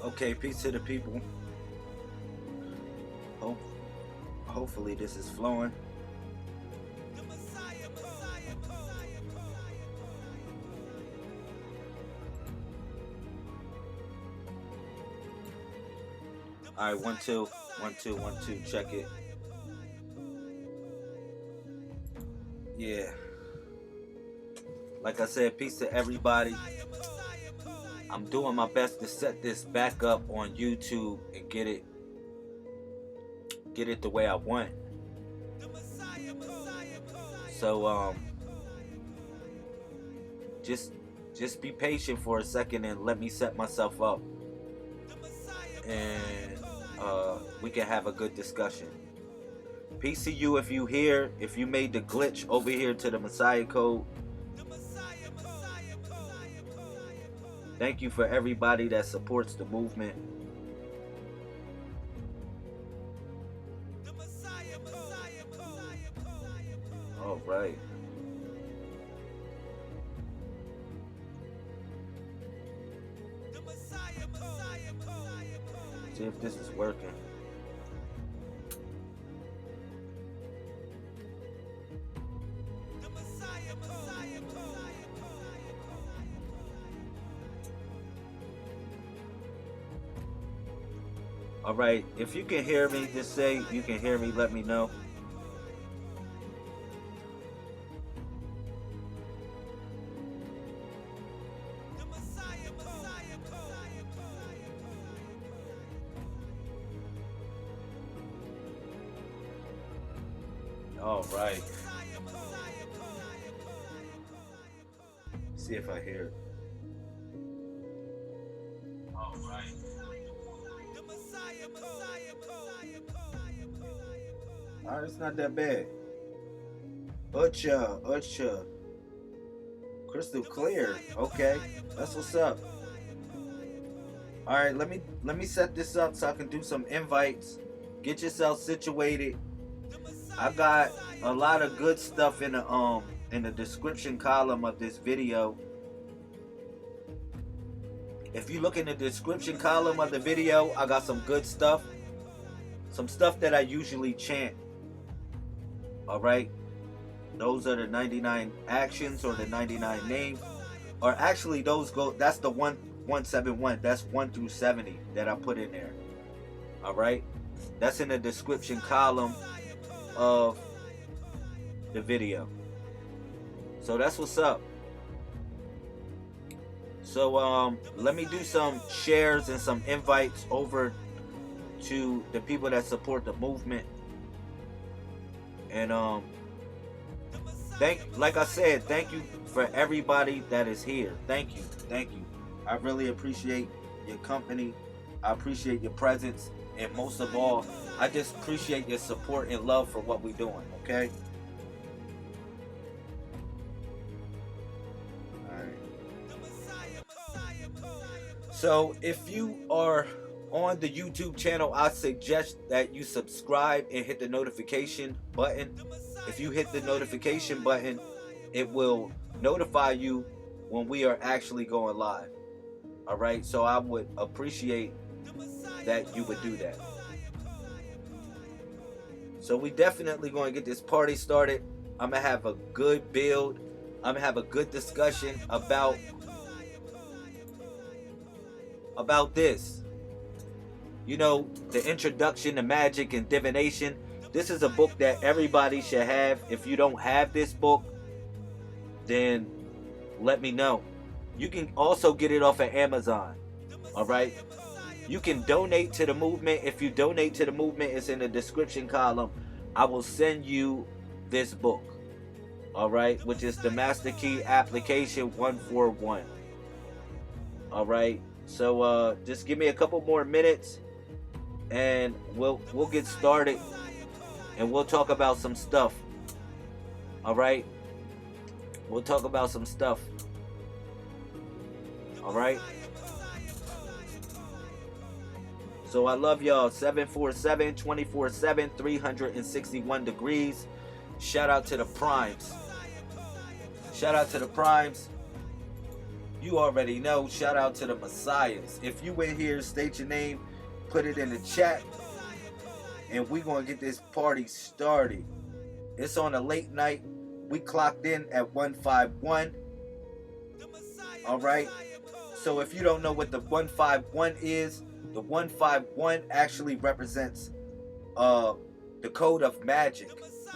Okay, peace to the people. Hopefully this is flowing. All right, 1 2 1 2 1 2. Check it. Yeah. Like I said, peace to everybody. I'm doing my best to set this back up on YouTube and get it the way I want. So just be patient for a second and let me set myself up, and we can have a good discussion. Peace to you if you here, if you made the glitch over here to the Messiah code. Thank you for everybody that supports the movement. All right. See if this is working. All right, if you can hear me, just say you can hear me, let me know. All right. See if I hear it. All right. Alright, it's not that bad. Ucha. Crystal clear. Okay, that's what's up. Alright, let me set this up so I can do some invites. Get yourself situated. I got a lot of good stuff in the description column of this video. If you look in the description column of the video, I got some good stuff. Some stuff that I usually chant. Alright? Those are the 99 actions or the 99 names. Or actually those go, that's the 171. That's 1 through 70 that I put in there. Alright? That's in the description column of the video. So that's what's up. So let me do some shares and some invites over to the people that support the movement. And like I said, thank you for everybody that is here. Thank you. I really appreciate your company. I appreciate your presence, and most of all, I just appreciate your support and love for what we're doing. Okay. So if you are on the YouTube channel, I suggest that you subscribe and hit the notification button. If you hit the notification button, it will notify you when we are actually going live. Alright, so I would appreciate that you would do that. So we definitely going to get this party started. I'm going to have a good build. I'm going to have a good discussion about this. You know, the introduction to magic and divination. This is a book that everybody should have. If you don't have this book, then let me know. You can also get it off of Amazon. Alright? You can donate to the movement. If you donate to the movement, it's in the description column. I will send you this book. Alright? Which is the Master Key Application 141. Alright? So just give me a couple more minutes and we'll get started and we'll talk about some stuff. All right. We'll talk about some stuff. All right. So I love y'all. 747 24/7 361 degrees. Shout out to the primes. Shout out to the primes. You already know. Shout out to the messiahs. If you in here, state your name, put it in the chat, and we gonna get this party started. It's on a late night. We clocked in at 151. All right. So if you don't know what the 151 is, the 151 actually represents the code of magic.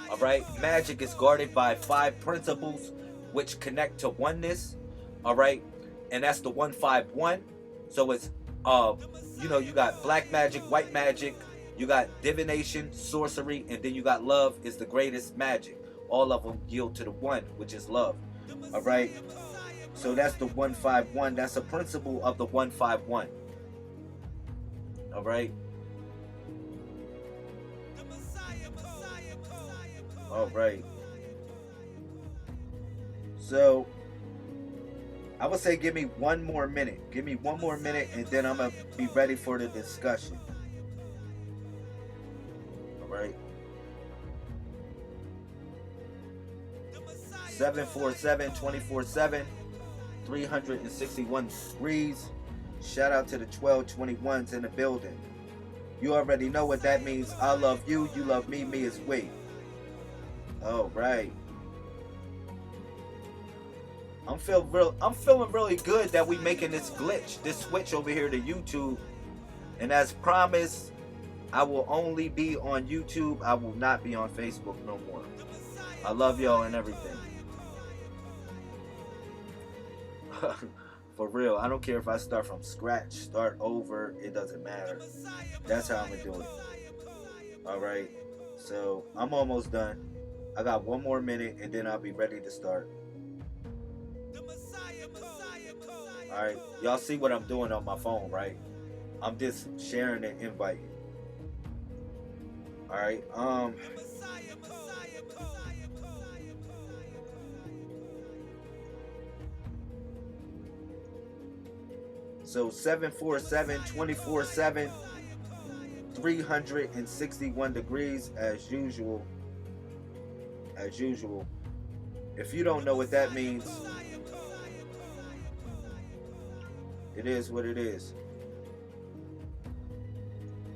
All right. Magic is guarded by 5 principles which connect to oneness. All right. And that's the 151. So it's you got black magic, white magic, you got divination, sorcery, and then you got love is the greatest magic. All of them yield to the one, which is love. All right. So that's the 151. That's a principle of the 151. All right. All right. So I would say give me one more minute. Give me one more minute, and then I'm going to be ready for the discussion. All right. 747 24/7 361 degrees. Shout out to the 1221s in the building. You already know what that means. I love you, you love me, me is we. All right. I'm feeling really good that we making this glitch, this switch over here to YouTube. And as promised, I will only be on YouTube. I will not be on Facebook no more. I love y'all and everything. For real, I don't care if I start from scratch, start over, it doesn't matter. That's how I'm gonna do it. All right, so I'm almost done. I got one more minute and then I'll be ready to start. All right, y'all see what I'm doing on my phone, right? I'm just sharing and inviting. All right, so 747 24/7 361 degrees as usual. As usual. If you don't know what that means, it is what it is.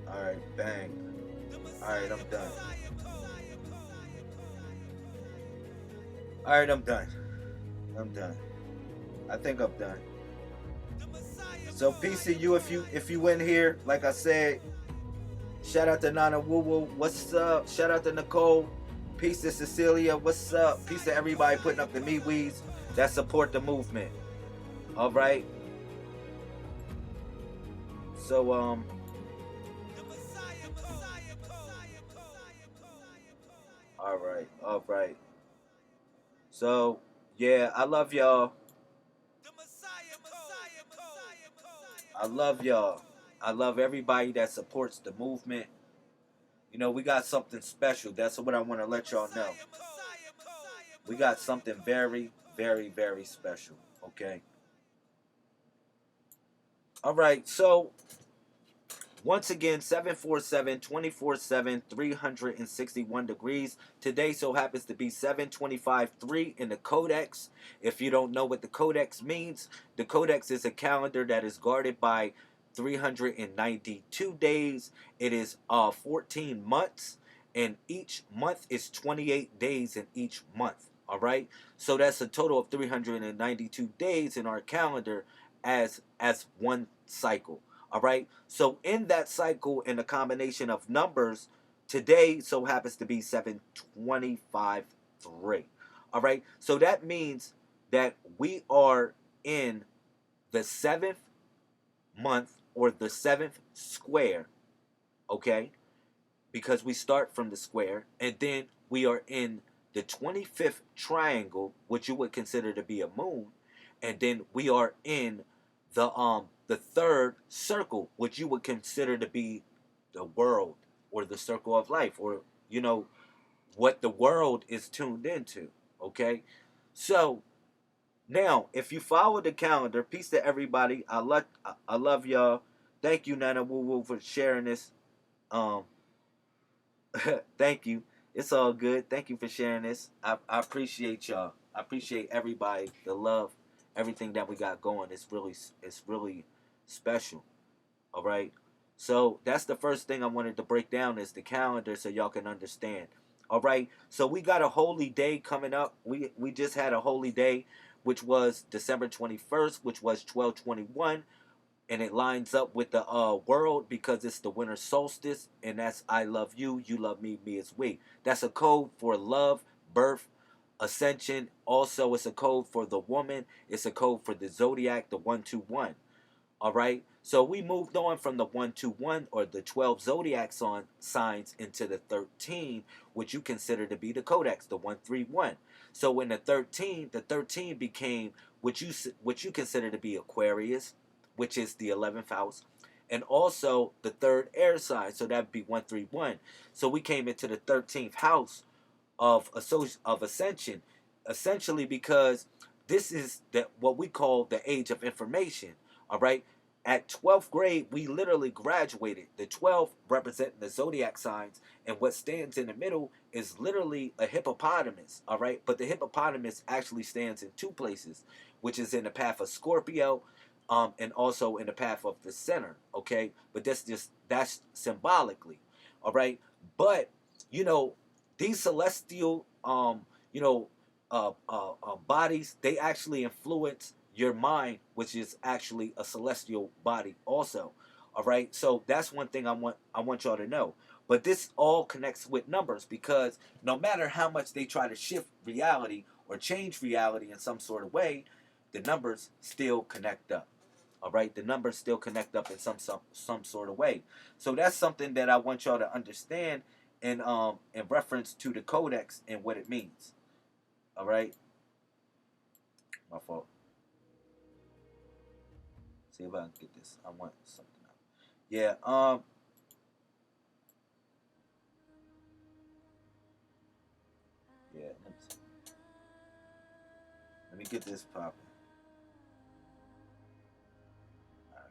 Alright, bang. Alright, I'm done. Alright, I'm done. I'm done. I think I'm done. So peace to you if you in here. Like I said, shout out to Nana Woo Woo. What's up? Shout out to Nicole. Peace to Cecilia. What's up? Peace to everybody putting up the me-wees that support the movement. All right. So all right. So yeah, I love y'all. I love y'all. I love everybody that supports the movement. You know, we got something special. That's what I want to let y'all know. We got something very, very, very special. Okay? All right. So, once again, 747 24/7 361 degrees. Today so happens to be 725/3 in the Codex. If you don't know what the Codex means, the Codex is a calendar that is guarded by 392 days. It is 14 months, and each month is 28 days in each month. All right? So that's a total of 392 days in our calendar as one cycle. All right, so in that cycle, in a combination of numbers, today so happens to be 725/3. All right, so that means that we are in the 7th month or the 7th square, okay, because we start from the square, and then we are in the 25th triangle, which you would consider to be a moon, and then we are in the third circle, which you would consider to be the world or the circle of life, or what the world is tuned into. Okay, so Now, if you follow the calendar, peace to everybody. I love y'all. Thank you, Nana Woo Woo, for sharing this. Um, thank you. It's all good. Thank you for sharing this. I appreciate y'all. I appreciate everybody, the love, everything that we got going. It's really special. All right. So that's the first thing I wanted to break down is the calendar so y'all can understand. All right. So we got a holy day coming up. We just had a holy day, which was December 21st, which was 12/21, and it lines up with the world because it's the winter solstice, and that's I love you, you love me, me is we. That's a code for love, birth, ascension. Also, it's a code for the woman. It's a code for the zodiac, the 121. All right. So we moved on from the 121 or the 12 zodiac signs into the 13, which you consider to be the codex, the 131. So in the 13 became what you consider to be Aquarius, which is the 11th house, and also the third air sign. So that'd be 131. So we came into the 13th house of ascension, essentially because this is what we call the age of information. All right. At 12th grade, we literally graduated. The 12 representing the zodiac signs, and what stands in the middle is literally a hippopotamus. All right. But the hippopotamus actually stands in two places, which is in the path of Scorpio, and also in the path of the center. Okay. But that's symbolically. All right. But, these celestial, bodies, they actually influence your mind, which is actually a celestial body also. All right. So that's one thing I want y'all to know. But this all connects with numbers because no matter how much they try to shift reality or change reality in some sort of way, the numbers still connect up. All right. The numbers still connect up in some sort of way. So that's something that I want y'all to understand in reference to the codex and what it means. All right. My fault. See if I can get this. I want something out. Yeah. Yeah. Let me get this popping. All right.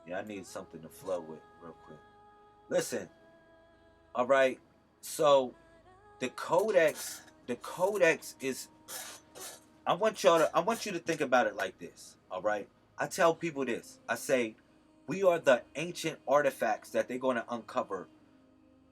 Yeah, I need something to flow with real quick. Listen. All right. So the codex is. I want you to think about it like this. All right. I tell people this. I say, we are the ancient artifacts that they're going to uncover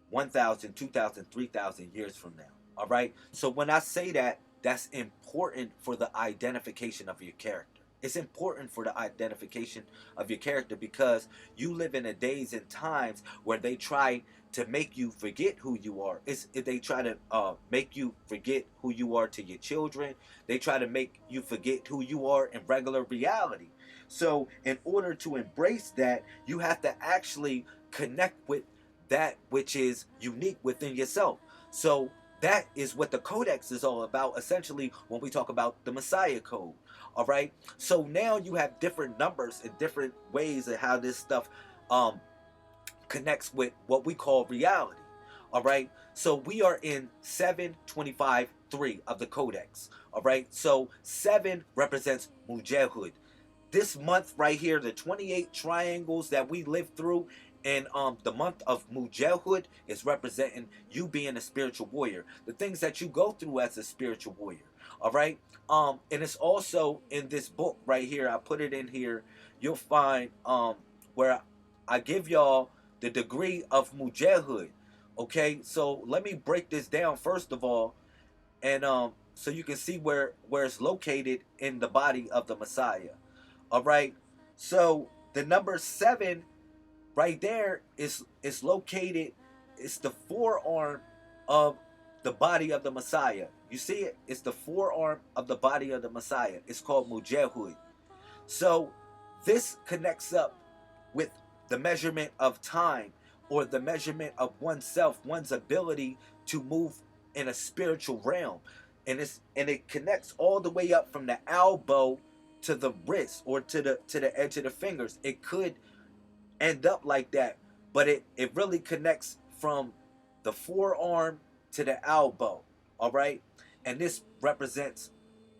1,000, 2,000, 3,000 years from now. All right. So when I say that, that's important for the identification of your character. It's important for the identification of your character because you live in a days and times where they try to make you forget who you are. They try to make you forget who you are to your children. They try to make you forget who you are in regular reality. So in order to embrace that, you have to actually connect with that which is unique within yourself. So that is what the codex is all about, essentially, when we talk about the Messiah code. All right. So now you have different numbers and different ways of how this stuff connects with what we call reality. All right. So we are in 725-3 of the codex. All right. So 7 represents Mujahud. This month right here, the 28 triangles that we lived through in the month of Mujahud is representing you being a spiritual warrior. The things that you go through as a spiritual warrior. All right. And it's also in this book right here. I put it in here. You'll find where I give y'all the degree of Mujahud. Okay. So let me break this down first of all, and so you can see where it's located in the body of the Messiah. All right. So the number 7 right there is located. It's the forearm of the body of the Messiah. You see it? It's the forearm of the body of the Messiah. It's called Mujahud. So this connects up with the measurement of time or the measurement of oneself, one's ability to move in a spiritual realm. And it connects all the way up from the elbow to the wrist or to the edge of the fingers. It could end up like that, but it really connects from the forearm to the elbow. All right. And this represents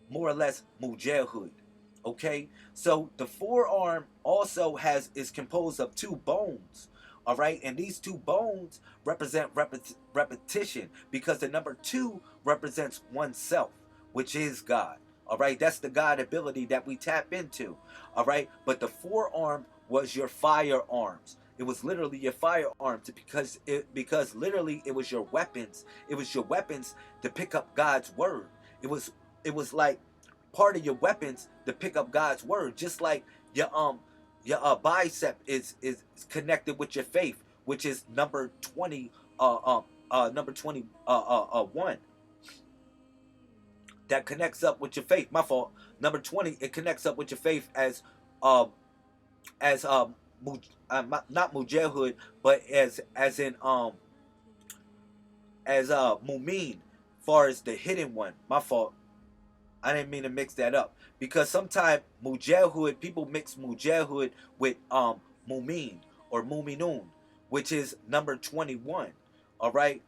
more or less mujahid. Okay, so the forearm also is composed of two bones. All right, and these two bones represent repetition, because the number 2 represents oneself, which is God. All right, that's the God ability that we tap into. All right, but the forearm was your firearms. It was literally your firearms, because literally it was your weapons. It was your weapons to pick up God's word. It was like part of your weapons to pick up God's word, just like your bicep is connected with your faith, which is number 20 number 21 that connects up with your faith. My fault. Number 20, it connects up with your faith as not mujahid, but as in mu'min, far as the hidden one. My fault. I didn't mean to mix that up, because sometimes mujahid, people mix mujahid with mu'min or mu'minun, which is number 21. All right,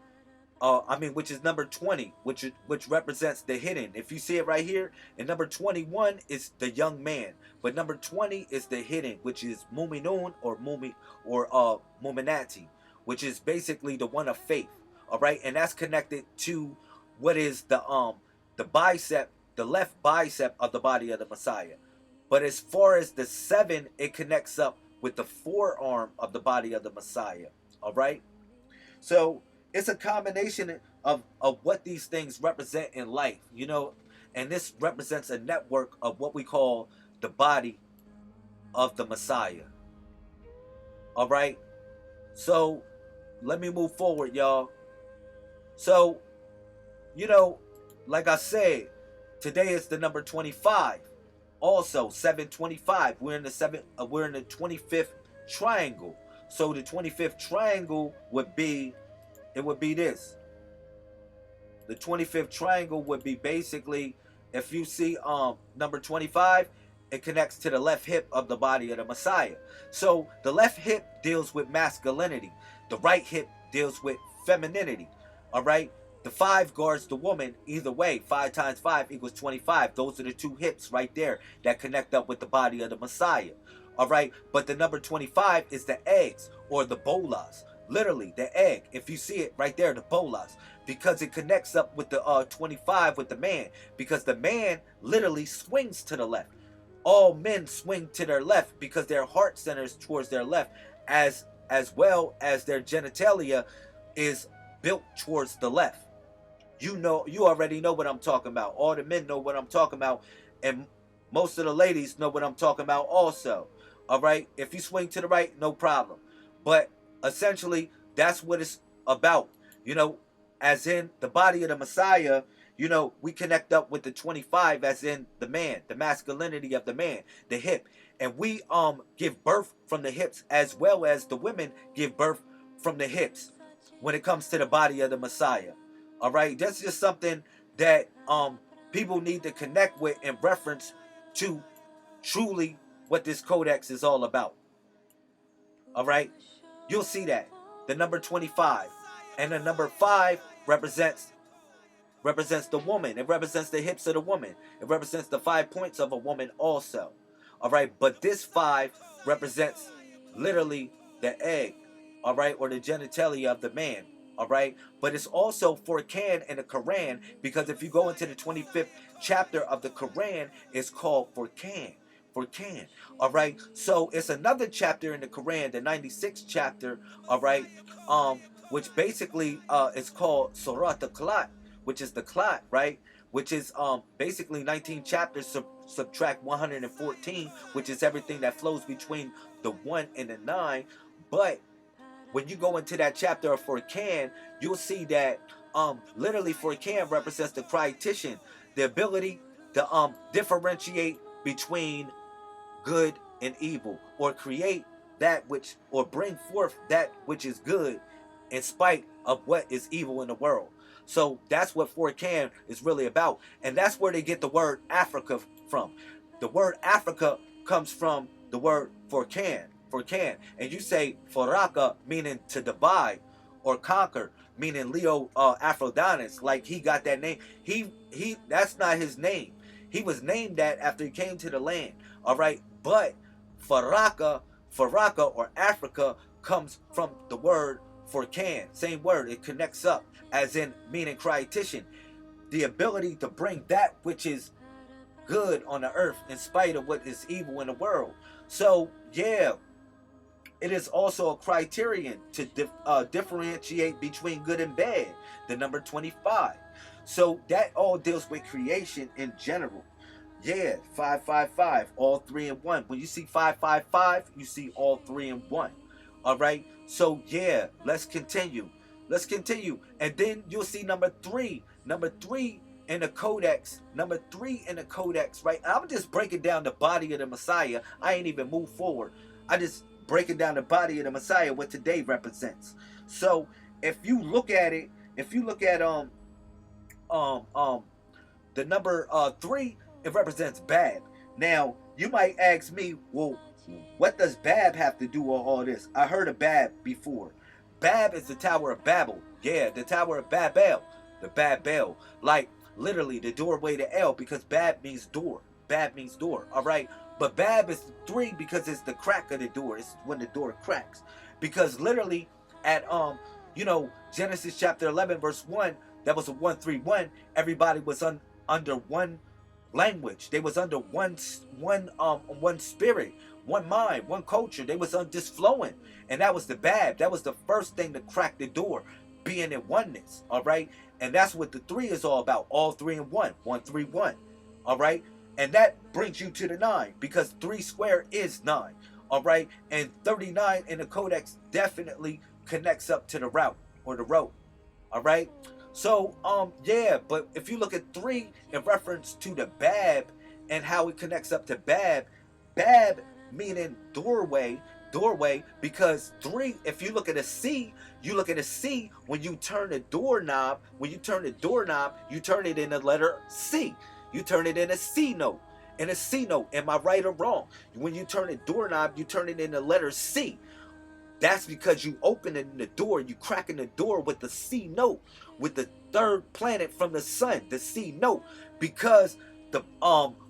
which is number 20, which represents the hidden. If you see it right here, and number 21 is the young man, but number 20 is the hidden, which is mu'minun or mu'minati, which is basically the one of faith. All right, and that's connected to what is the bicep, the left bicep of the body of the Messiah. But as far as the 7, it connects up with the forearm of the body of the Messiah. All right, so it's a combination of what these things represent in life, you know, and this represents a network of what we call the body of the Messiah. All right, so let me move forward, y'all. So, you know, like I said, today is the number 25. Also, 725. We're in the 25th triangle. So the 25th triangle would be this. The 25th triangle would be basically, if you see number 25, it connects to the left hip of the body of the Messiah. So the left hip deals with masculinity. The right hip deals with femininity. All right. The 5 guards the woman. Either way, 5 times 5 equals 25. Those are the 2 hips right there that connect up with the body of the Messiah. All right. But the number 25 is the eggs, or the bolas. Literally, the egg. If you see it right there, the bolas. Because it connects up with the 25 with the man. Because the man literally swings to the left. All men swing to their left because their heart centers towards their left, as well as their genitalia is built towards the left. You already know what I'm talking about. All the men know what I'm talking about, and most of the ladies know what I'm talking about also. All right, if you swing to the right, no problem. But essentially, that's what it's about. You know, as in the body of the Messiah, you know, we connect up with the 25 as in the man, the masculinity of the man, the hip. And we give birth from the hips, as well as the women give birth from the hips when it comes to the body of the Messiah. All right, that's just something that people need to connect with in reference to truly what this codex is all about. All right, you'll see that the number 25 and the number 5 represents the woman. It represents the hips of the woman. It represents the 5 points of a woman also. All right, but this 5 represents literally the egg, all right, or the genitalia of the man. All right, but it's also Furqan in the Quran, because if you go into the 25th chapter of the Quran, it's called Furqan. All right, so it's another chapter in the Quran, the 96th chapter. All right, which basically is called Surat al-Qlat, which is the Qlat, right? Which is basically 19 chapters subtract 114, which is everything that flows between the 1 and the 9. But when you go into that chapter of Furqan, you'll see that literally Furqan represents the Creation, the ability to differentiate between good and evil, or create that which, or bring forth that which is good in spite of what is evil in the world. So that's what Furqan is really about. And that's where they get the word Africa from. The word Africa comes from the word Furqan. And you say Faraka, meaning to divide or conquer, meaning Leo Aphrodonus, like he got that name. He that's not his name. He was named that after he came to the land. All right. But Faraka or Africa comes from the word Furkan. Same word. It connects up as in meaning creation. The ability to bring that which is good on the earth in spite of what is evil in the world. So, yeah, it is also a criterion to differentiate between good and bad. The number 25. So that all deals with creation in general. Yeah, 555, all 3 in 1. When you see 555, you see all 3 in 1. All right. So yeah, let's continue. Let's continue, and then you'll see number 3. Number 3 in the codex. Number 3 in the codex. Right. I'm just breaking down the body of the Messiah. I ain't even moved forward. I just breaking down the body of the Messiah, what today represents. So if you look at it, if you look at the number 3, it represents Bab. Now you might ask me, well, what does Bab have to do with all this? I heard of Bab before. Bab is the Tower of Babel. Yeah, the Tower of Babel. The Babel. Like literally the doorway to El, because Bab means door. Bab means door. All right. But Bab is 3 because it's the crack of the door. It's when the door cracks. Because literally at Genesis chapter 11 verse 1, that was a 131. Everybody was under one language. They was under one spirit, one mind, one culture. They was just flowing, and that was the Bab. That was the first thing to crack the door, being in oneness. All right, and that's what the 3 is all about. All 3 in 1, 131. All right, and that brings you to the 9, because 3 squared is 9. All right, and 39 in the codex definitely connects up to the route or the road. All right. So, yeah, but if you look at 3 in reference to the Bab and how it connects up to Bab meaning doorway, because 3, if you look at a C, you look at a C, when you turn the doorknob, you turn it in the letter C. You turn it in a C note. In a C note, am I right or wrong? When you turn the doorknob, you turn it in the letter C. That's because you opening the door, you cracking the door with the C note, with the 3rd planet from the sun, the C note, because the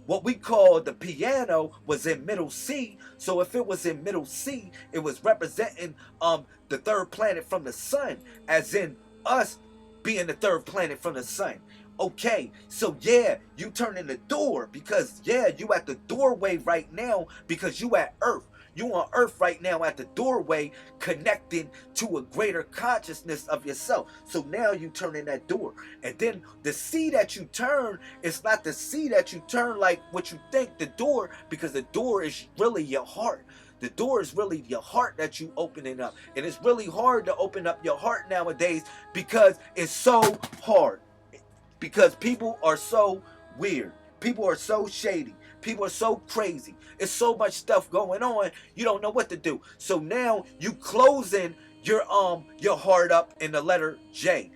what we call the piano was in middle C. So if it was in middle C, it was representing the 3rd planet from the sun, as in us being the 3rd planet from the sun. Okay, so yeah, you turning the door because yeah, you at the doorway right now because you at Earth. You on Earth right now at the doorway, connecting to a greater consciousness of yourself. So now you turn in that door. And then the C that you turn, it's not the C that you turn like what you think the door, because the door is really your heart. The door is really your heart that you opening up. And it's really hard to open up your heart nowadays because it's so hard. Because people are so weird. People are so shady. People are so crazy. It's so much stuff going on. You don't know what to do. So now you closing your heart up in the letter J.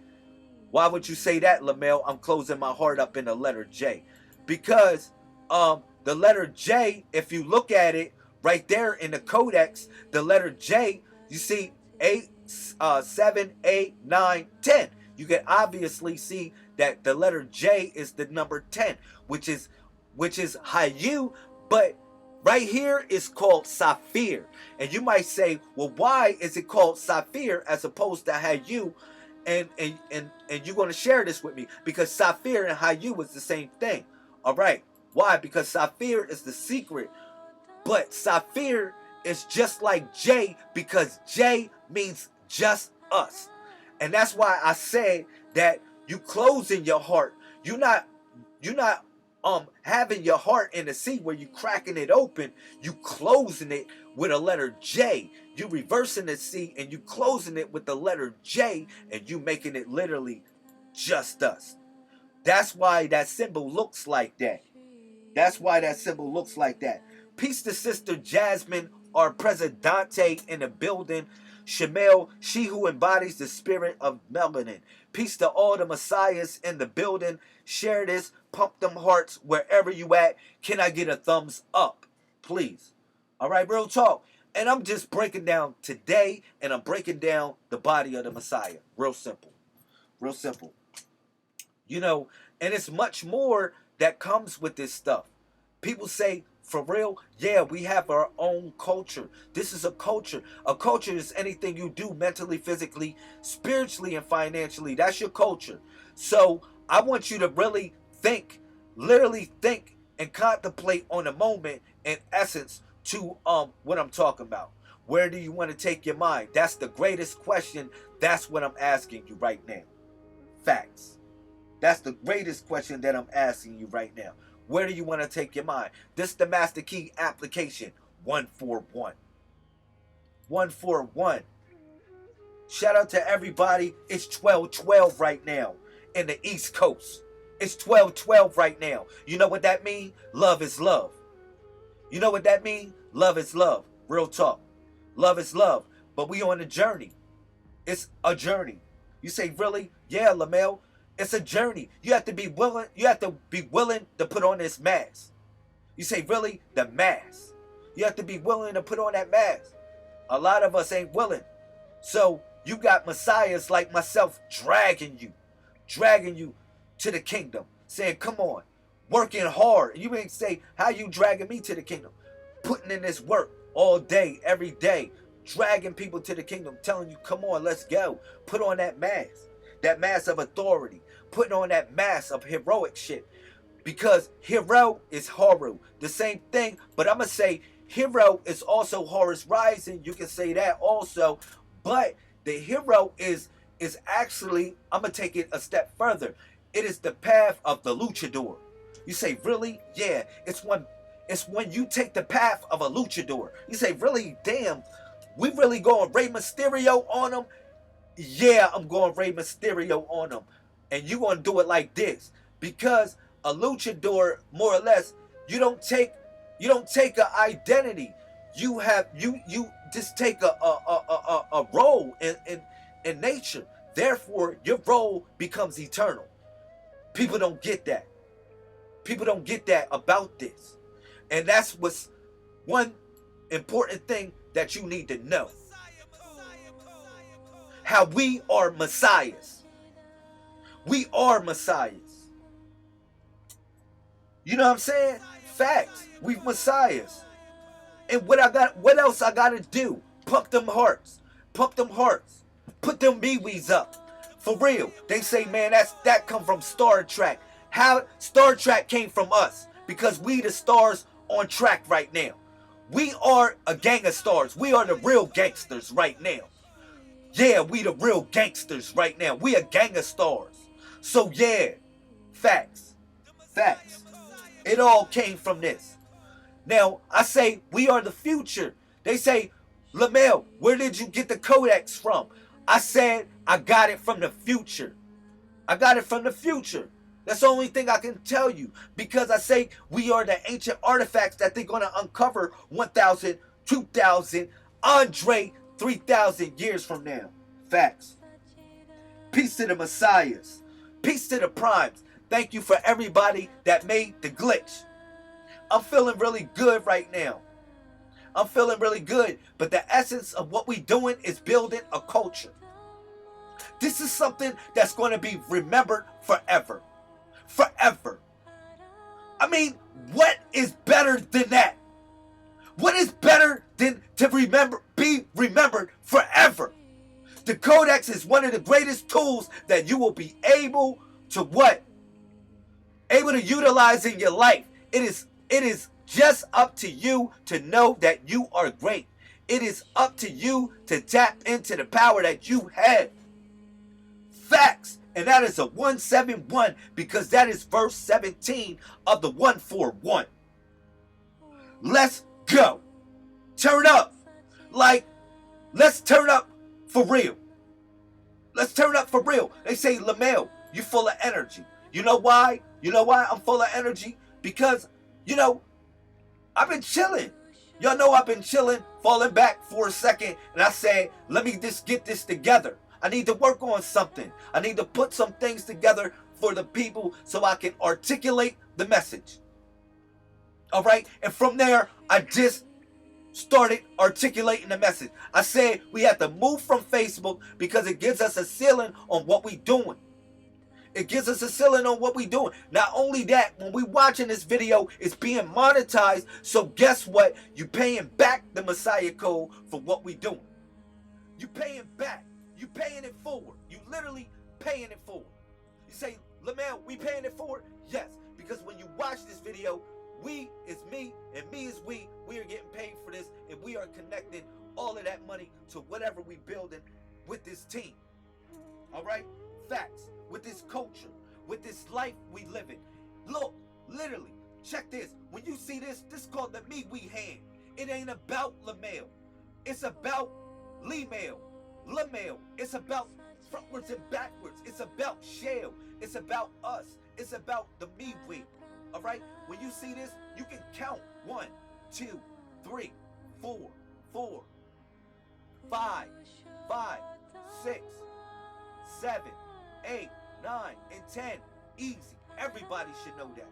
Why would you say that, Lamel? I'm closing my heart up in the letter J. Because the letter J, if you look at it right there in the codex, the letter J, you see 8, 7, 8, 9, 10. You can obviously see that the letter J is the number 10, which is Hayu, but right here is called Saphir. And you might say, well, why is it called Saphir as opposed to Hayu? And you're going to share this with me, because Saphir and Hayu is the same thing. All right. Why? Because Saphir is the secret, but Saphir is just like J, because J means just us. And that's why I say that you closing your heart. You're not having your heart in the C where you cracking it open. You closing it with a letter J. You reversing the C and you closing it with the letter J, and you making it literally just us. That's why that symbol looks like that. That's why that symbol looks like that. Peace to Sister Jasmine, our Presidente in the building. Shamel, she who embodies the spirit of melanin. Peace to all the messiahs in the building. Share this. Pump them hearts wherever you at. Can I get a thumbs up, please? All right, real talk. And I'm just breaking down today, and I'm breaking down the body of the Messiah. Real simple. Real simple. You know, and it's much more that comes with this stuff. People say, for real, yeah, we have our own culture. This is a culture. A culture is anything you do mentally, physically, spiritually, and financially. That's your culture. So I want you to really think, literally think and contemplate on the moment, in essence, to what I'm talking about. Where do you want to take your mind? That's the greatest question. That's what I'm asking you right now. Facts. That's the greatest question that I'm asking you right now. Where do you want to take your mind? This is the Master Key application 141. 141. Shout out to everybody. It's 12:12 right now in the East Coast. It's 12:12 right now. You know what that means? Love is love. You know what that means? Love is love. Real talk. Love is love. But we on a journey. It's a journey. You say, really? Yeah, Lamel. It's a journey. You have to be willing. You have to be willing to put on this mask. You say, really? The mask. You have to be willing to put on that mask. A lot of us ain't willing. So you got messiahs like myself dragging you to the kingdom, saying, come on, working hard. And you ain't say, how you dragging me to the kingdom? Putting in this work all day, every day, dragging people to the kingdom, telling you, come on, let's go. Put on that mask of authority, putting on that mask of heroic shit. Because hero is Horus, the same thing, but I'm going to say hero is also Horus rising. You can say that also, but the hero is actually, I'm going to take it a step further. It is the path of the luchador. You say, really? Yeah, it's when you take the path of a luchador. You say, really? Damn, we really going Rey Mysterio on them? Yeah, I'm going Rey Mysterio on them. And you going to do it like this. Because a luchador, more or less, you don't take an identity. You just take a role in nature. Therefore, your role becomes eternal. People don't get that. People don't get that about this. And that's what's one important thing that you need to know. How we are messiahs. We are messiahs. You know what I'm saying? Facts. We messiahs. And what else I gotta do? Pump them hearts. Pump them hearts. Put them MeWes up. For real. They say, man, that come from Star Trek. How Star Trek came from us. Because we the stars on track right now. We are a gang of stars. We are the real gangsters right now. Yeah, we the real gangsters right now. We a gang of stars. So yeah, facts. Facts. It all came from this. Now, I say we are the future. They say, Lamel, where did you get the codex from? I said, I got it from the future. I got it from the future. That's the only thing I can tell you. Because I say we are the ancient artifacts that they're going to uncover 1,000, 2,000, Andre, 3,000 years from now. Facts. Peace to the messiahs. Peace to the primes. Thank you for everybody that made the glitch. I'm feeling really good right now. I'm feeling really good. But the essence of what we're doing is building a culture. This is something that's going to be remembered forever. Forever. I mean, what is better than that? What is better than to be remembered forever? The Codex is one of the greatest tools that you will be able to what? Able to utilize in your life. It is just up to you to know that you are great. It is up to you to tap into the power that you have. Facts. And that is a 171 because that is verse 17 of the 141. Let's go. Turn up. Like, let's turn up for real. Let's turn up for real. They say, Lamel, you full of energy. You know why? You know why I'm full of energy? Because, you know, I've been chilling. Y'all know I've been chilling, falling back for a second. And I said, let me just get this together. I need to work on something. I need to put some things together for the people so I can articulate the message. All right? And from there, I just started articulating the message. I said we have to move from Facebook because it gives us a ceiling on what we're doing. It gives us a ceiling on what we doing. Not only that, when we watching this video, it's being monetized. So guess what? You paying back the Messiah code for what we doing. You paying back. You paying it forward. You literally paying it forward. You say, Lamel, we paying it forward? Yes, because when you watch this video, we is me and me is we. We are getting paid for this, and we are connecting all of that money to whatever we building with this team. All right? Facts. With this culture, with this life we live in. Look, literally, check this. When you see this, this is called the me, we hand. It ain't about Lamel. It's about Lemel, Lamel. It's about frontwards and backwards. It's about Shell. It's about us. It's about the me, we. All right? When you see this, you can count 1, 2, 3, 4, 4, 5, 5, 6, 7, 8, 9, and 10. Easy. Everybody should know that.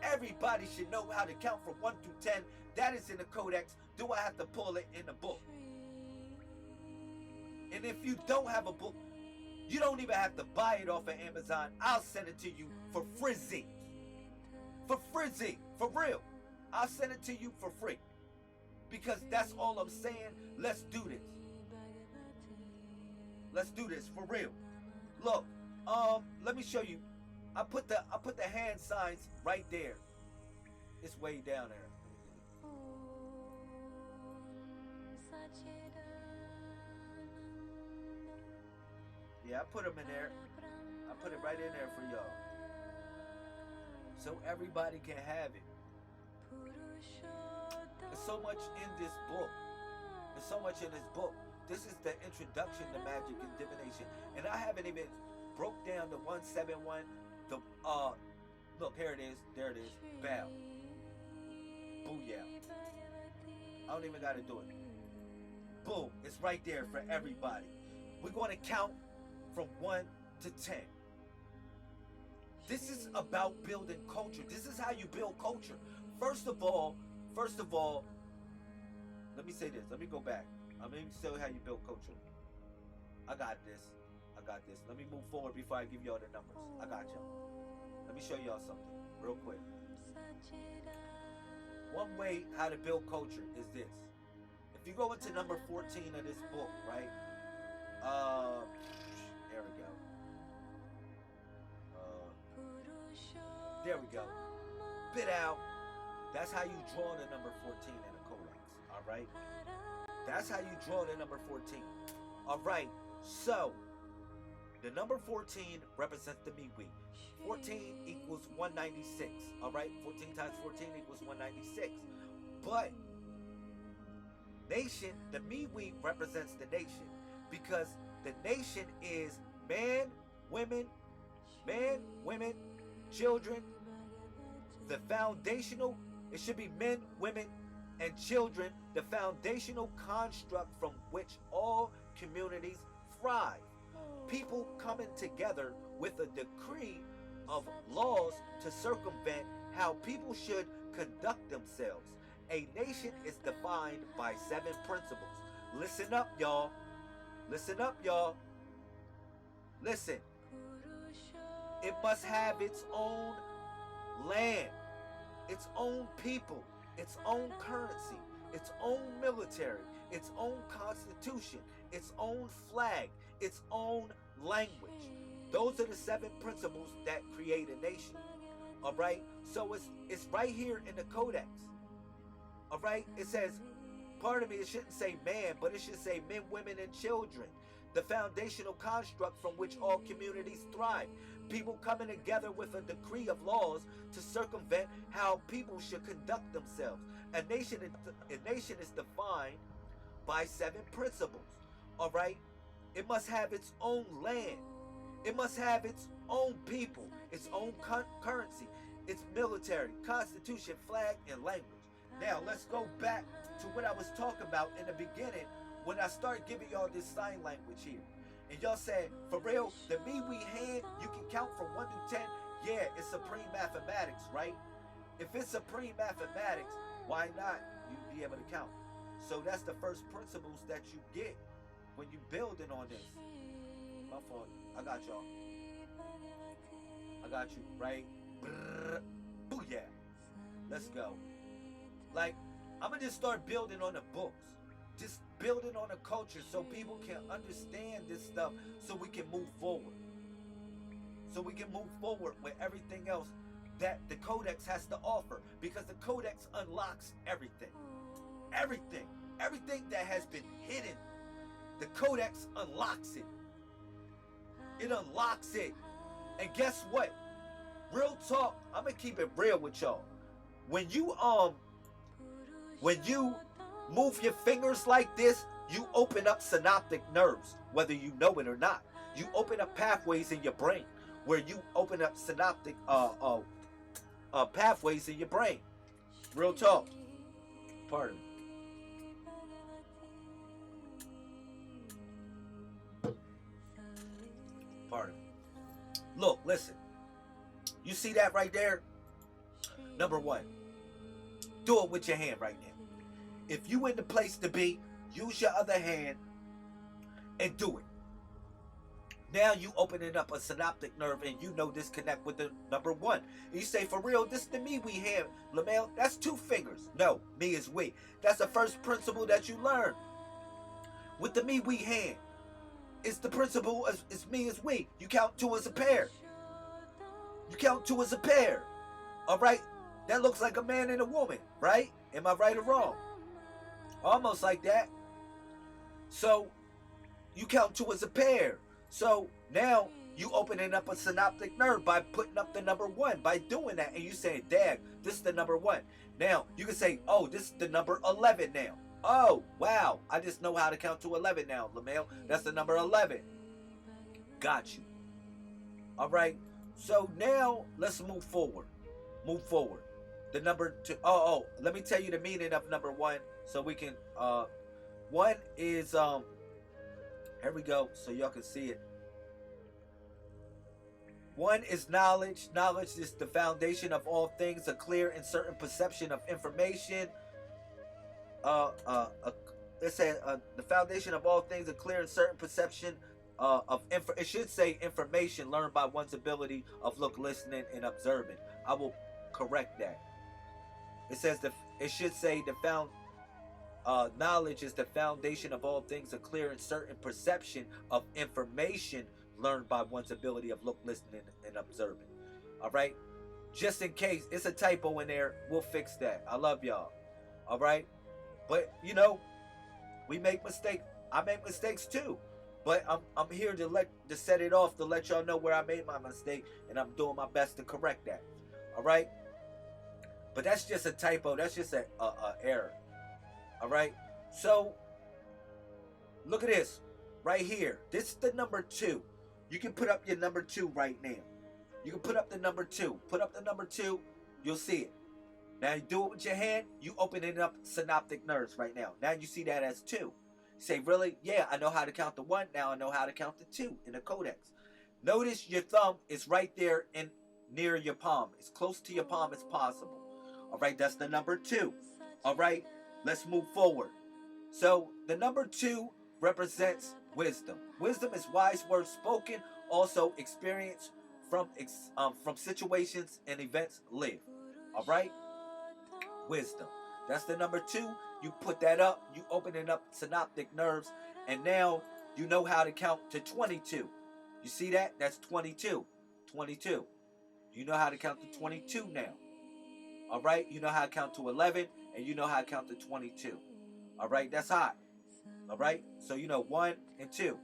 Everybody should know how to count from 1 through 10. That is in the codex. Do I have to pull it in the book? And if you don't have a book, you don't even have to buy it off of Amazon. I'll send it to you for free. For free. For real. I'll send it to you for free. Because that's all I'm saying. Let's do this. Let's do this for real. Look, let me show you. I put the hand signs right there. It's way down there. Yeah, I put them in there. I put it right in there for y'all. So everybody can have it. There's so much in this book. There's so much in this book. This is the introduction to magic and divination. And I haven't even broke down the 171. The look, here it is. There it is. Bow. Booyah. I don't even gotta do it. Boom. It's right there for everybody. We're gonna count from 1 to 10. This is about building culture. This is how you build culture. First of all, let me say this. Let me go back. I'm going to show you how you build culture. I got this. Let me move forward before I give y'all the numbers. I got y'all. Let me show y'all something real quick. One way how to build culture is this. If you go into number 14 of this book, right? There we go. There we go. Bit out. That's how you draw the number 14 in the codex. All right. That's how you draw the number 14. All right. So the number 14 represents the me-we. 14 equals 196. All right. 14 times 14 equals 196. But nation, the me-we represents the nation, because the nation is man, women, children. The foundational, it should be men, women, and children, the foundational construct from which all communities thrive. People coming together with a decree of laws to circumvent how people should conduct themselves. A nation is defined by 7 principles. Listen up, y'all. Listen up, y'all. Listen. It must have its own land, its own people, its own currency, its own military, its own constitution, its own flag, its own language. Those are the 7 principles that create a nation. All right? So it's right here in the codex. All right? It says, pardon me, it shouldn't say man, but it should say men, women, and children. The foundational construct from which all communities thrive. People coming together with a decree of laws to circumvent how people should conduct themselves. A nation is defined by 7 principles. All right? It must have its own land. It must have its own people, its own currency, its military, constitution, flag, and language. Now, let's go back to what I was talking about in the beginning when I start giving y'all this sign language here. And y'all said, for real, the me-we hand, you can count from 1 to 10. Yeah, it's supreme mathematics, right? If it's supreme mathematics, why not you be able to count? So that's the first principles that you get when you building on this. My fault. I got y'all. I got you, right? Booyah. Let's go. Like, I'm going to just start building on the books. Just building on the culture so people can understand this stuff so we can move forward. So we can move forward with everything else that the Codex has to offer. Because the Codex unlocks everything. Everything. Everything that has been hidden. The Codex unlocks it. It unlocks it. And guess what? Real talk. I'm going to keep it real with y'all. When you move your fingers like this, you open up synaptic nerves, whether you know it or not. You open up pathways in your brain where you open up synaptic pathways in your brain. Real talk. Pardon me. Pardon me. Look, listen. You see that right there? Number one, do it with your hand right now. If you in the place to be, use your other hand and do it. Now you opening up a synaptic nerve and you know disconnect with the number one. And you say, for real, this is the me we hand. Lamel, that's 2 fingers. No, me is we. That's the first principle that you learn. With the me we hand, it's the principle as me as we. You count 2 as a pair. You count 2 as a pair. All right? That looks like a man and a woman, right? Am I right or wrong? Almost like that. So, you count 2 as a pair. So, now, you opening up a synaptic nerve by putting up the number 1, by doing that. And you saying, dag, this is the number 1. Now, you can say, oh, this is the number 11 now. Oh, wow. I just know how to count to 11 now, Lamel. That's the number 11. Got you. All right. So, now, let's move forward. Move forward. The number 2. Oh, let me tell you the meaning of number 1 so we can 1 is here we go so y'all can see it. 1 is knowledge. Knowledge is the foundation of all things, a clear and certain perception of information. It said the foundation of all things, a clear and certain perception it should say information learned by one's ability of look, listening, and observing. I will correct that. It says it should say knowledge is the foundation of all things, a clear and certain perception of information learned by one's ability of look, listening, and observing. All right? Just in case, it's a typo in there. We'll fix that. I love y'all. All right? But, you know, we make mistakes. I make mistakes too. But I'm here to set it off, to let y'all know where I made my mistake, and I'm doing my best to correct that. All right? But that's just a typo. That's just an error. All right? So, look at this. Right here. This is the number 2. You can put up your number 2 right now. You can put up the number 2. Put up the number 2. You'll see it. Now you do it with your hand. You opening up synaptic nerves right now. Now you see that as 2. You say, really? Yeah, I know how to count the 1. Now I know how to count the 2 in the codex. Notice your thumb is right there near your palm. As close to your palm as possible. All right, that's the number 2. All right, let's move forward. So the number 2 represents wisdom. Wisdom is wise words spoken, also experience from situations and events lived. All right, wisdom. That's the number 2. You put that up, you opening up synaptic nerves, and now you know how to count to 22. You see that? That's 22. 22. You know how to count to 22 now. All right, you know how to count to 11, and you know how to count to 22. All right, that's hot. All right, so you know 1 and 2.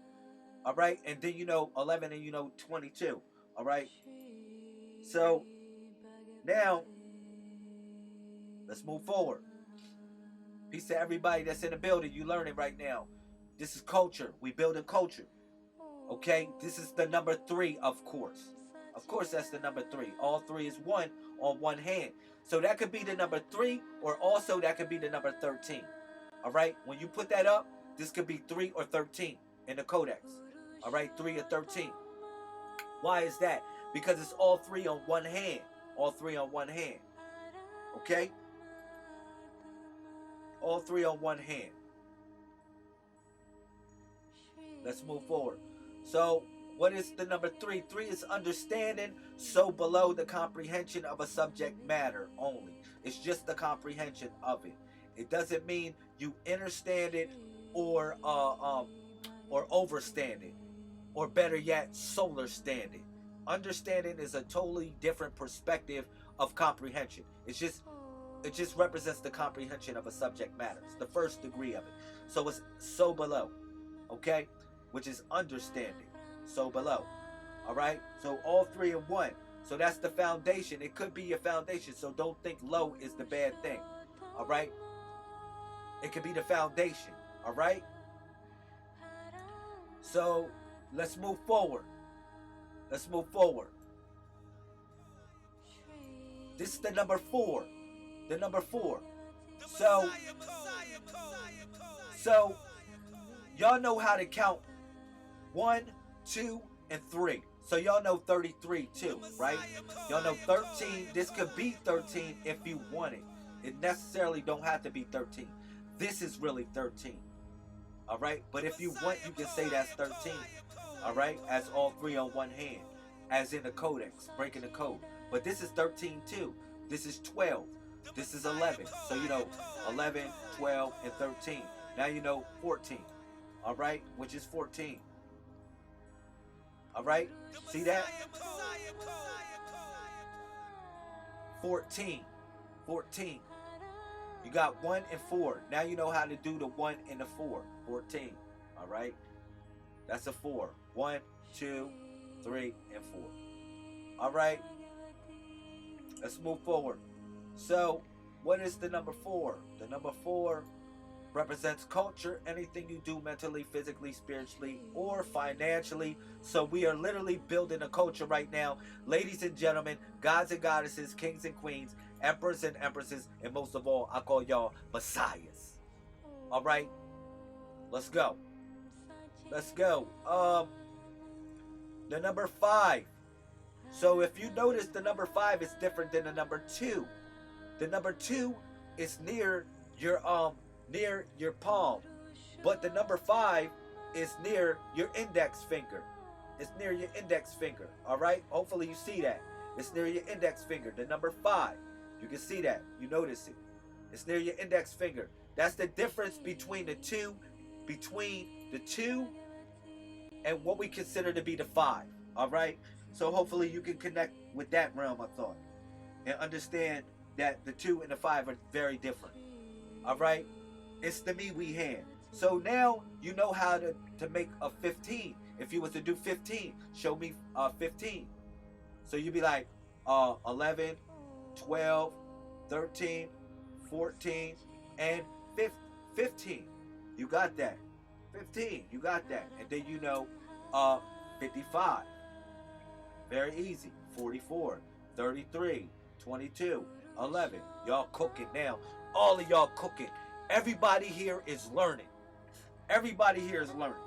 All right, and then you know 11 and you know 22. All right, so now let's move forward. Peace to everybody that's in the building. You learning right now. This is culture. We building culture. Okay, this is the number 3, of course. Of course, that's the number 3. All 3 is 1 on one hand. So that could be the number 3, or also that could be the number 13. All right, when you put that up, this could be 3 or 13 in the codex. All right, 3 or 13. Why is that? Because it's all 3 on one hand. All 3 on one hand. Okay? All 3 on one hand. Let's move forward. So, What is the number 3? 3 is understanding, so below the comprehension of a subject matter only. It's just the comprehension of it. It doesn't mean you understand it or overstand it, or better yet, solar stand it. Understanding is a totally different perspective of comprehension. It just represents the comprehension of a subject matter. It's the first degree of it. So it's so below, okay? Which is understanding, so below. All right? So all 3 in 1. So that's the foundation. It could be your foundation. So don't think low is the bad thing. All right? It could be the foundation. All right? So let's move forward. Let's move forward. This is the number 4. The number 4. So y'all know how to count 1, 2, and 3. So y'all know 33 too, right? Y'all know 13. This could be 13 if you want it. It necessarily don't have to be 13. This is really 13. All right? But if you want, you can say that's 13. All right? As all 3 on one hand. As in the codex, breaking the code. But this is 13 too. This is 12. This is 11. So you know 11, 12, and 13. Now you know 14. All right? Which is 14. All right? See that? 14. 14. You got 1 and 4. Now you know how to do the 1 and the 4. 14. All right? That's a 4. 1, 2, 3, and 4. All right? Let's move forward. So, what is the number 4? The number 4 represents culture, anything you do mentally, physically, spiritually, or financially. So we are literally building a culture right now. Ladies and gentlemen, gods and goddesses, kings and queens, emperors and empresses, and most of all, I call y'all messiahs. All right? Let's go. Let's go. The number 5. So if you notice, the number 5 is different than the number 2. The number 2 is near your palm, but the number 5 is near your index finger. It's near your index finger. All right? Hopefully you see that. It's near your index finger. The number 5. You can see that. You notice it. It's near your index finger. That's the difference between the two and what we consider to be the 5. All right? So hopefully you can connect with that realm of thought and understand that the 2 and the 5 are very different. All right? It's the me, we hand. So now you know how to make a 15. If you was to do 15, show me 15. So you'd be like 11, 12, 13, 14, and 15. You got that. 15. You got that. And then you know 55. Very easy. 44, 33, 22, 11. Y'all cooking now. All of y'all cooking. Everybody here is learning. Everybody here is learning.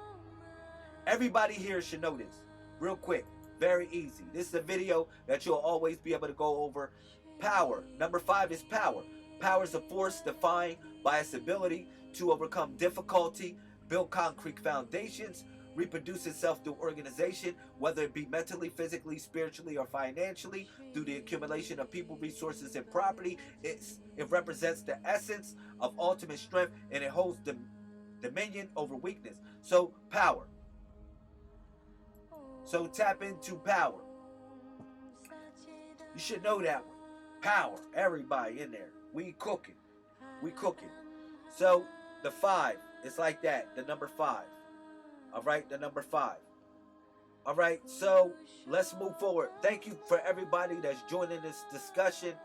Everybody here should know this. Real quick. Very easy. This is a video that you'll always be able to go over. Power. Number 5 is power. Power is a force defined by its ability to overcome difficulty, build concrete foundations, reproduce itself through organization, whether it be mentally, physically, spiritually, or financially, through the accumulation of people, resources, and property. It represents the essence of ultimate strength, and it holds dominion over weakness. So, power. So, tap into power. You should know that one. Power. Everybody in there. We cooking. We cooking. So, the 5. It's like that. The number 5. All right, the number 5. All right, so let's move forward. Thank you for everybody that's joining this discussion.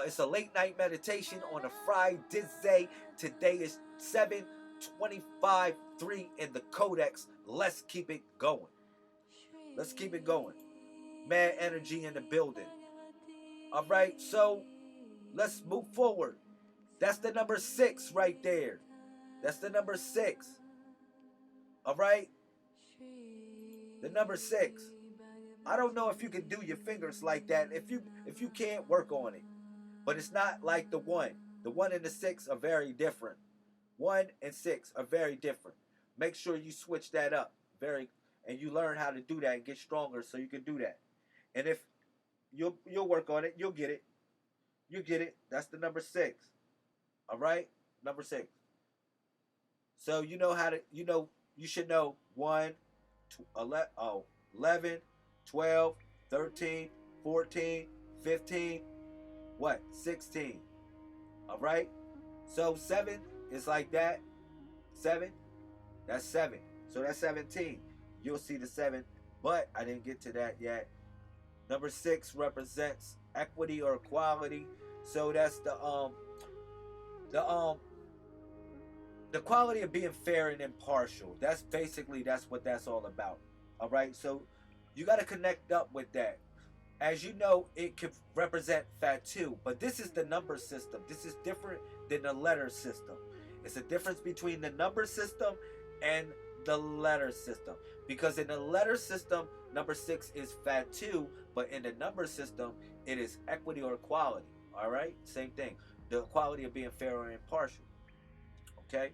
It's a late night meditation on a Friday. Today is 7/25/3 in the Codex. Let's keep it going. Let's keep it going. Mad energy in the building. All right, so let's move forward. That's the number 6 right there. That's the number 6. All right? The number 6. I don't know if you can do your fingers like that. If you can't, work on it. But it's not like the 1. The 1 and the 6 are very different. 1 and 6 are very different. Make sure you switch that up. and you learn how to do that and get stronger so you can do that. And if you'll work on it, you'll get it. You get it. That's the number 6. All right? Number 6. So you know how to, you should know 1, 11, 12, 13, 14, 15, what? 16. All right? So 7 is like that. 7, that's 7. So that's 17. You'll see the 7, but I didn't get to that yet. Number 6 represents equity or equality. So that's the quality of being fair and impartial. That's what that's all about. All right? So you got to connect up with that. As you know, it can represent Fatu, but this is the number system. This is different than the letter system. It's a difference between the number system and the letter system. Because in the letter system, number 6 is Fatu, but in the number system, it is equity or equality. All right? Same thing. The quality of being fair or impartial. Okay?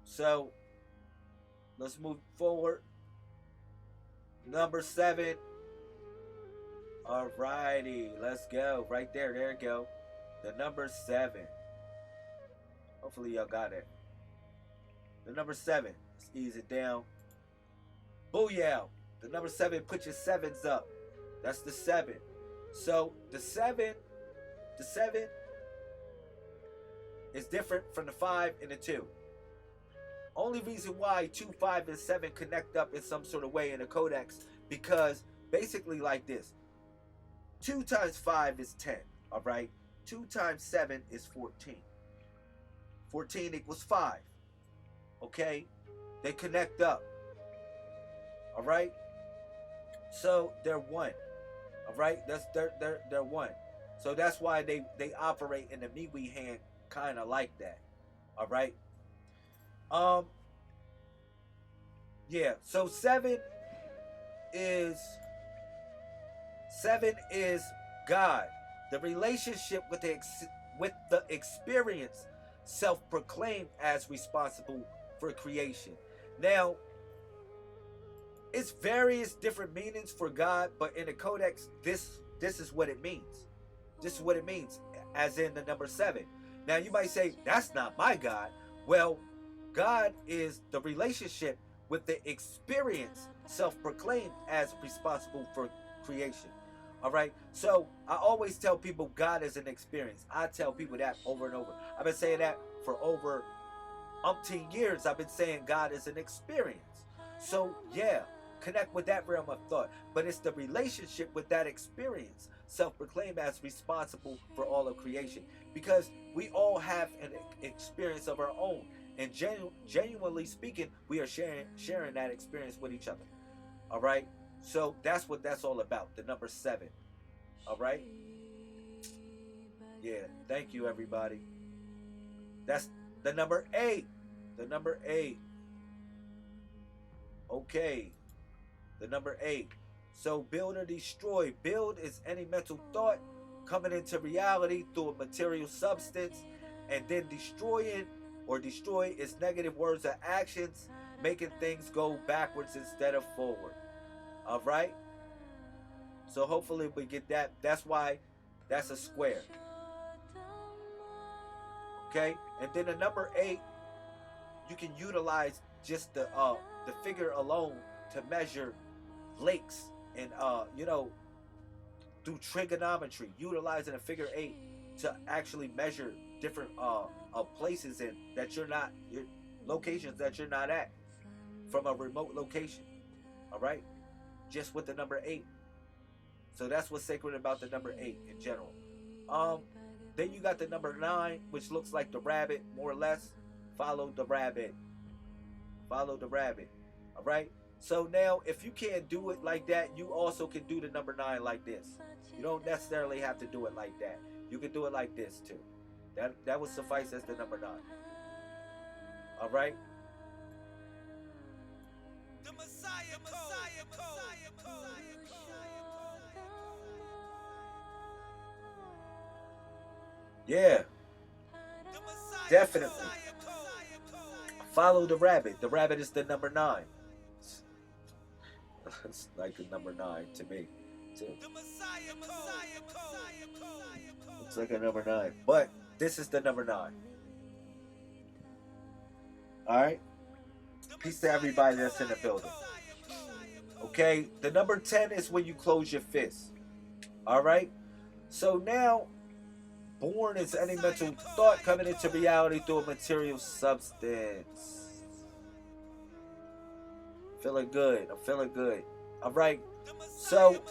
So, let's move forward. Number 7. Alrighty, let's go. Right there, there you go. The number 7. Hopefully y'all got it. The number 7. Let's ease it down. Booyah. The number 7, put your 7s up. That's the 7. So the 7 is different from the 5 and the 2. Only reason why 2, 5, and 7 connect up in some sort of way in the codex, because basically like this. 2 times 5 is 10, all right? 2 times 7 is 14. 14 equals 5, okay? They connect up, all right? So they're 1, all right? They're 1. So that's why they operate in the Miwi hand kind of like that, all right? Yeah, so 7 is God. The relationship with the experience self-proclaimed as responsible for creation. Now, it's various different meanings for God, but in the codex, this is what it means. This is what it means, as in the number 7. Now, you might say, that's not my God. Well, God is the relationship with the experience self-proclaimed as responsible for creation. All right? So I always tell people God is an experience. I tell people that over and over. I've been saying that for over umpteen years. I've been saying God is an experience. So yeah, connect with that realm of thought. But it's the relationship with that experience self-proclaimed as responsible for all of creation. Because we all have an experience of our own. And genuinely speaking, we are sharing that experience with each other. All right? So that's what that's all about, the number 7. All right? Yeah, thank you, everybody. That's the number 8. The number 8. Okay. The number 8. So build or destroy. Build is any mental thought coming into reality through a material substance, and then destroying or destroy is negative words or actions, making things go backwards instead of forward. All right? So hopefully we get that. That's why that's a square. Okay? And then the number 8, you can utilize just the figure alone to measure lakes and through trigonometry, utilizing a figure 8 to actually measure different places in that you're not, locations that you're not at from a remote location. All right? Just with the number 8. So that's what's sacred about the number 8 in general. Then you got the number 9, which looks like the rabbit, more or less. Follow the rabbit. Follow the rabbit. All right? So now, if you can't do it like that, you also can do the number 9 like this. You don't necessarily have to do it like that. You can do it like this too. That would suffice as the number 9. All right? The Messiah code. Yeah. Definitely. Follow the rabbit. The rabbit is the number 9. It's like a number 9 to me, too. It's like a number 9. But this is the number 9. Alright? Peace to everybody that's in the building. Okay? The number 10 is when you close your fist. Alright? So now, born is any mental thought coming into reality through a material substance. Feeling good. I'm feeling good. Alright? So,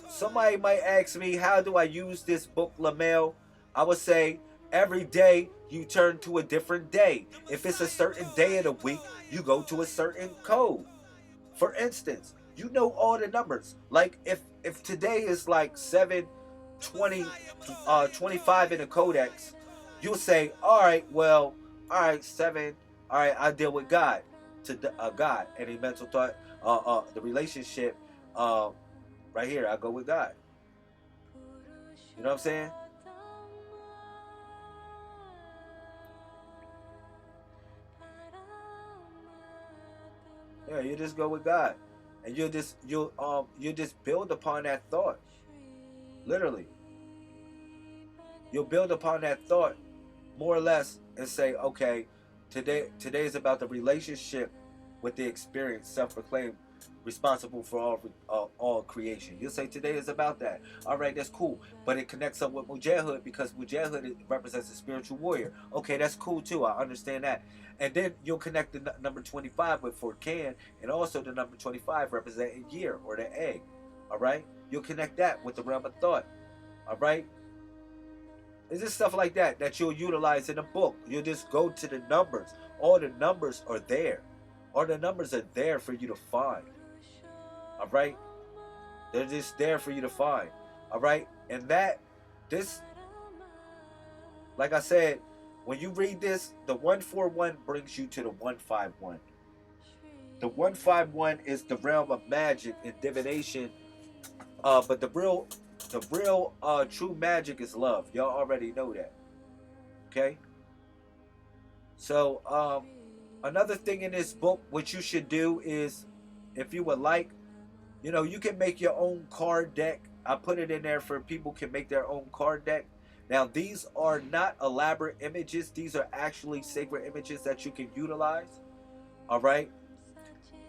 somebody might ask me, how do I use this book, Lamel? I would say, every day you turn to a different day. If it's a certain day of the week, you go to a certain code. For instance, you know all the numbers. Like if today is like 7/20/25 in the codex, you'll say, alright, 7, alright, I deal with God. To God, any mental thought, the relationship, right here, I go with God. You know what I'm saying? Yeah, you just go with God, and you'll just build upon that thought. Literally, you'll build upon that thought, more or less, and say, okay, today is about the relationship with the experience, self-proclaimed responsible for all creation. You'll say today is about that. All right, that's cool. But it connects up with Mujahid, because Mujahid represents a spiritual warrior. Okay, that's cool too. I understand that. And then you'll connect the number 25 with Furkan, and also the number 25 representing year, or the egg. All right, you'll connect that with the realm of thought. All right. It's just stuff like that that you'll utilize in a book. You'll just go to the numbers. All the numbers are there. All the numbers are there for you to find. All right? They're just there for you to find. All right? And like I said, when you read this, the 141 brings you to the 151. The 151 is the realm of magic and divination. But the real true magic is love. Y'all already know that. Okay? So, another thing in this book, what you should do is, if you would like, you can make your own card deck. I put it in there for people can make their own card deck. Now, these are not elaborate images. These are actually sacred images that you can utilize. All right?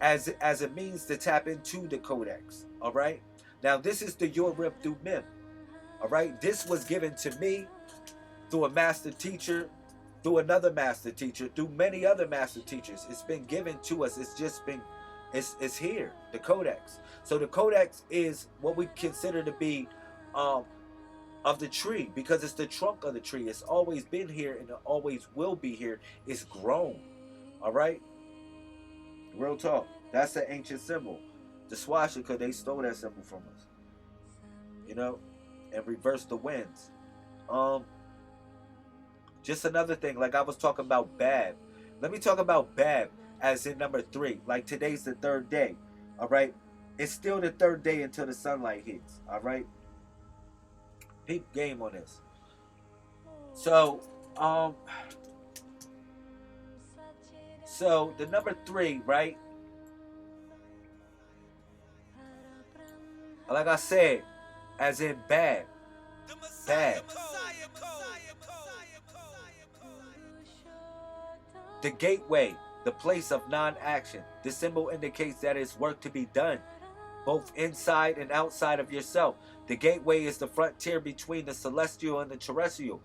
As it means to tap into the codex. All right? Now, this is the Yorib through Mim. All right? This was given to me through a master teacher, through another master teacher, through many other master teachers. It's been given to us. It's just been, it's here, the codex. So the codex is what we consider to be of the tree, because it's the trunk of the tree. It's always been here, and it always will be here. It's grown. All right? Real talk. That's the ancient symbol. The swastika, they stole that symbol from us, and reversed the winds. Just another thing, like I was talking about Bab. Let me talk about Bab as in number 3. Like today's the 3rd day. All right, it's still the 3rd day until the sunlight hits. All right, peep game on this. So, so the number 3, right? Like I said, as in Bab. The gateway, the place of non-action. The symbol indicates that it's work to be done, both inside and outside of yourself. The gateway is the frontier between the celestial and the terrestrial.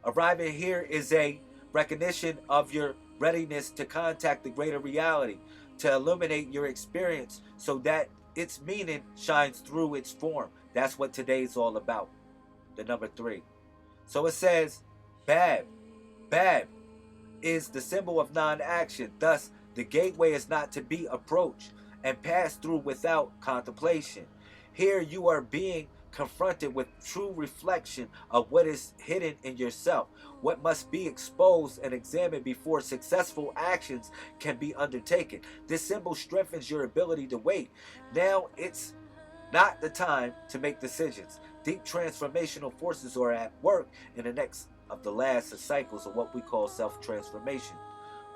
Arriving here is a recognition of your readiness to contact the greater reality, to illuminate your experience so that its meaning shines through its form. That's what today's all about. The number 3. So it says, Bab. Bab is the symbol of non-action. Thus, the gateway is not to be approached and passed through without contemplation. Here you are being confronted with true reflection of what is hidden in yourself, what must be exposed and examined before successful actions can be undertaken. This symbol strengthens your ability to wait. Now it's not the time to make decisions. Deep transformational forces are at work in the next of the last of cycles of what we call self-transformation.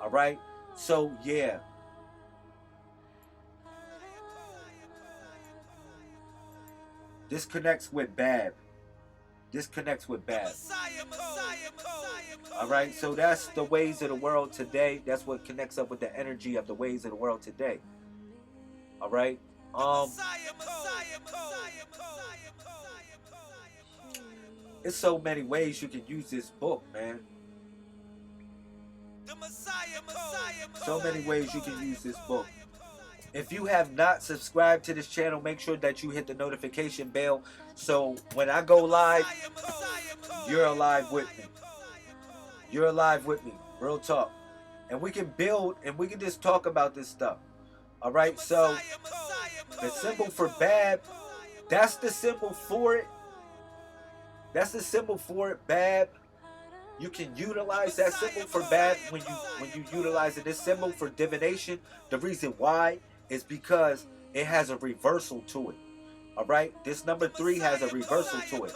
All right? So, yeah. This connects with Bab. This connects with Bab. Alright, so that's the ways of the world today. That's what connects up with the energy of the ways of the world today. Alright? There's so many ways you can use this book, man. So many ways you can use this book. If you have not subscribed to this channel, make sure that you hit the notification bell so when I go live, you're alive with me. You're alive with me. Real talk. And we can build and we can just talk about this stuff. Alright, so the symbol for Bab, that's the symbol for it. That's the symbol for it, Bab. You can utilize that symbol for Bab when you utilize it. This symbol for divination, the reason why is because it has a reversal to it. Alright? This number 3 has a reversal to it.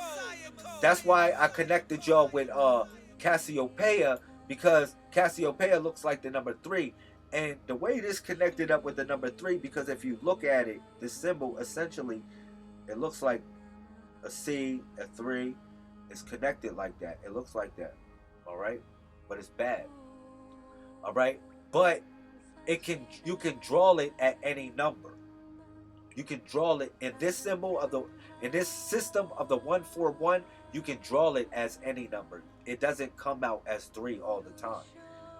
That's why I connected y'all with Cassiopeia, because Cassiopeia looks like the number 3. And the way this connected up with the number 3, because if you look at it, this symbol essentially, it looks like a C, a 3. It's connected like that. It looks like that. Alright? But it's bad. Alright? But you can draw it at any number. You can draw it in this symbol of in this system of the 141, you can draw it as any number. It doesn't come out as 3 all the time.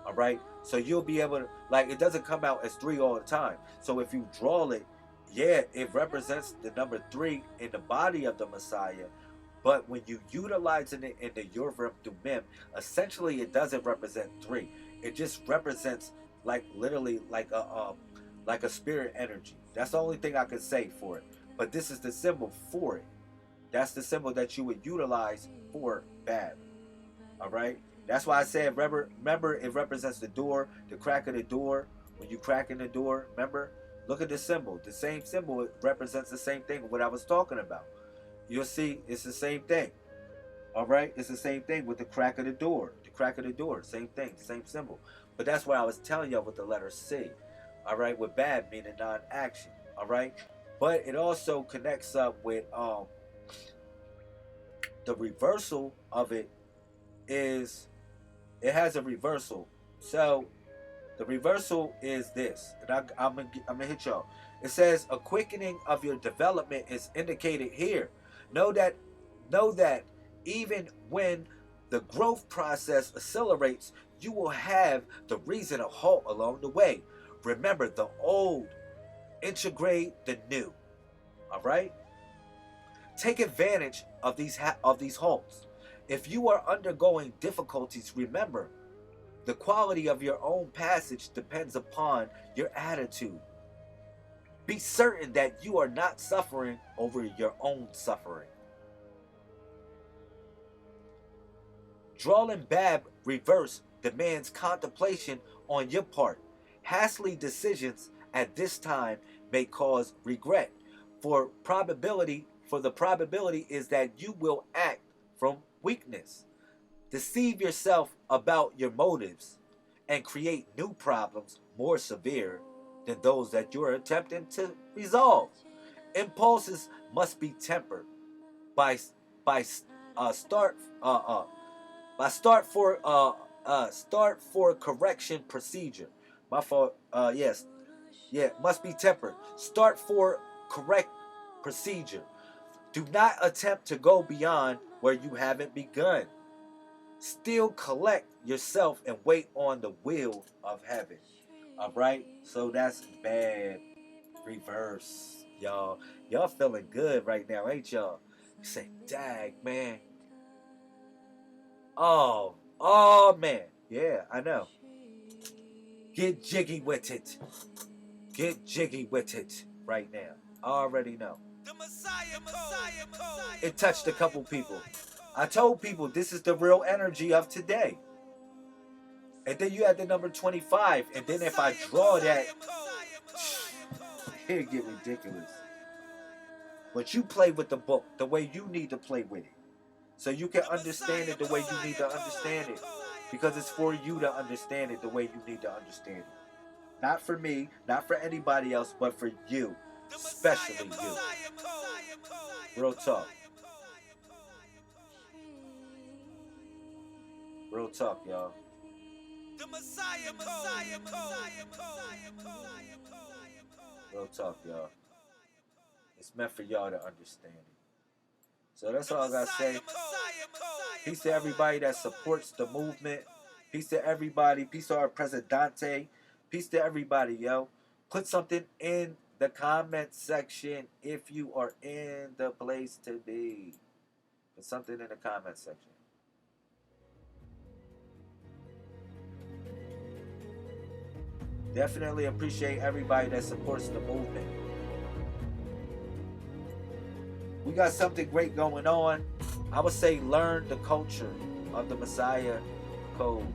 Alright? So you'll be able to, like, it doesn't come out as 3 all the time. So if you draw it, yeah, it represents the number 3 in the body of the Messiah. But when you utilize it in the Yurvim Dumim, essentially it doesn't represent 3. It just represents like literally like a spirit energy. That's the only thing I can say for it. But this is the symbol for it. That's the symbol that you would utilize for Bab. Alright? That's why I said, remember it represents the door, the crack of the door. When you crack in the door, remember? Look at the symbol. The same symbol, it represents the same thing, what I was talking about. You'll see it's the same thing. Alright? It's the same thing with the crack of the door. The crack of the door, same thing, same symbol. But that's what I was telling y'all with the letter C. Alright? With Bab meaning non-action. Alright? But it also connects up with the reversal of it is, it has a reversal. So the reversal is this. And I'm gonna hit y'all. It says a quickening of your development is indicated here. Know that even when the growth process accelerates, you will have the reason to halt along the way. Remember the old, integrate the new. All right? Take advantage of these halts. If you are undergoing difficulties, remember the quality of your own passage depends upon your attitude. Be certain that you are not suffering over your own suffering. Drawing Bab reverse demands contemplation on your part. Hastily decisions at this time may cause regret. For the probability is that you will act from weakness. Deceive yourself about your motives and create new problems more severe than those that you are attempting to resolve. Impulses must be tempered by start for correction procedure. My fault. Yes. Yeah, must be tempered. Start for correct procedure. Do not attempt to go beyond where you haven't begun. Still collect yourself and wait on the will of heaven. Alright? So that's Bab reverse. Y'all feeling good right now, ain't y'all? You say, dag, man. Oh, man. Yeah, I know. Get jiggy with it. Get jiggy with it right now. I already know. It touched a couple people. I told people this is the real energy of today. And then you had the number 25. And then if I draw that, it'll get ridiculous. But you play with the book the way you need to play with it. So you can understand it the way you need to understand it. Because it's for you to understand it the way you need to understand it. Not for me, not for anybody else, but for you. Especially you. Real talk. Real talk, y'all. Real talk, y'all. It's meant for y'all to understand it. So that's all I gotta say. Peace to everybody that supports the movement. Peace to everybody. Peace to our Presidente. Peace to everybody, yo. Put something in the comment section if you are in the place to be. Put something in the comment section. Definitely appreciate everybody that supports the movement. We got something great going on. I would say learn the culture of the Messiah code.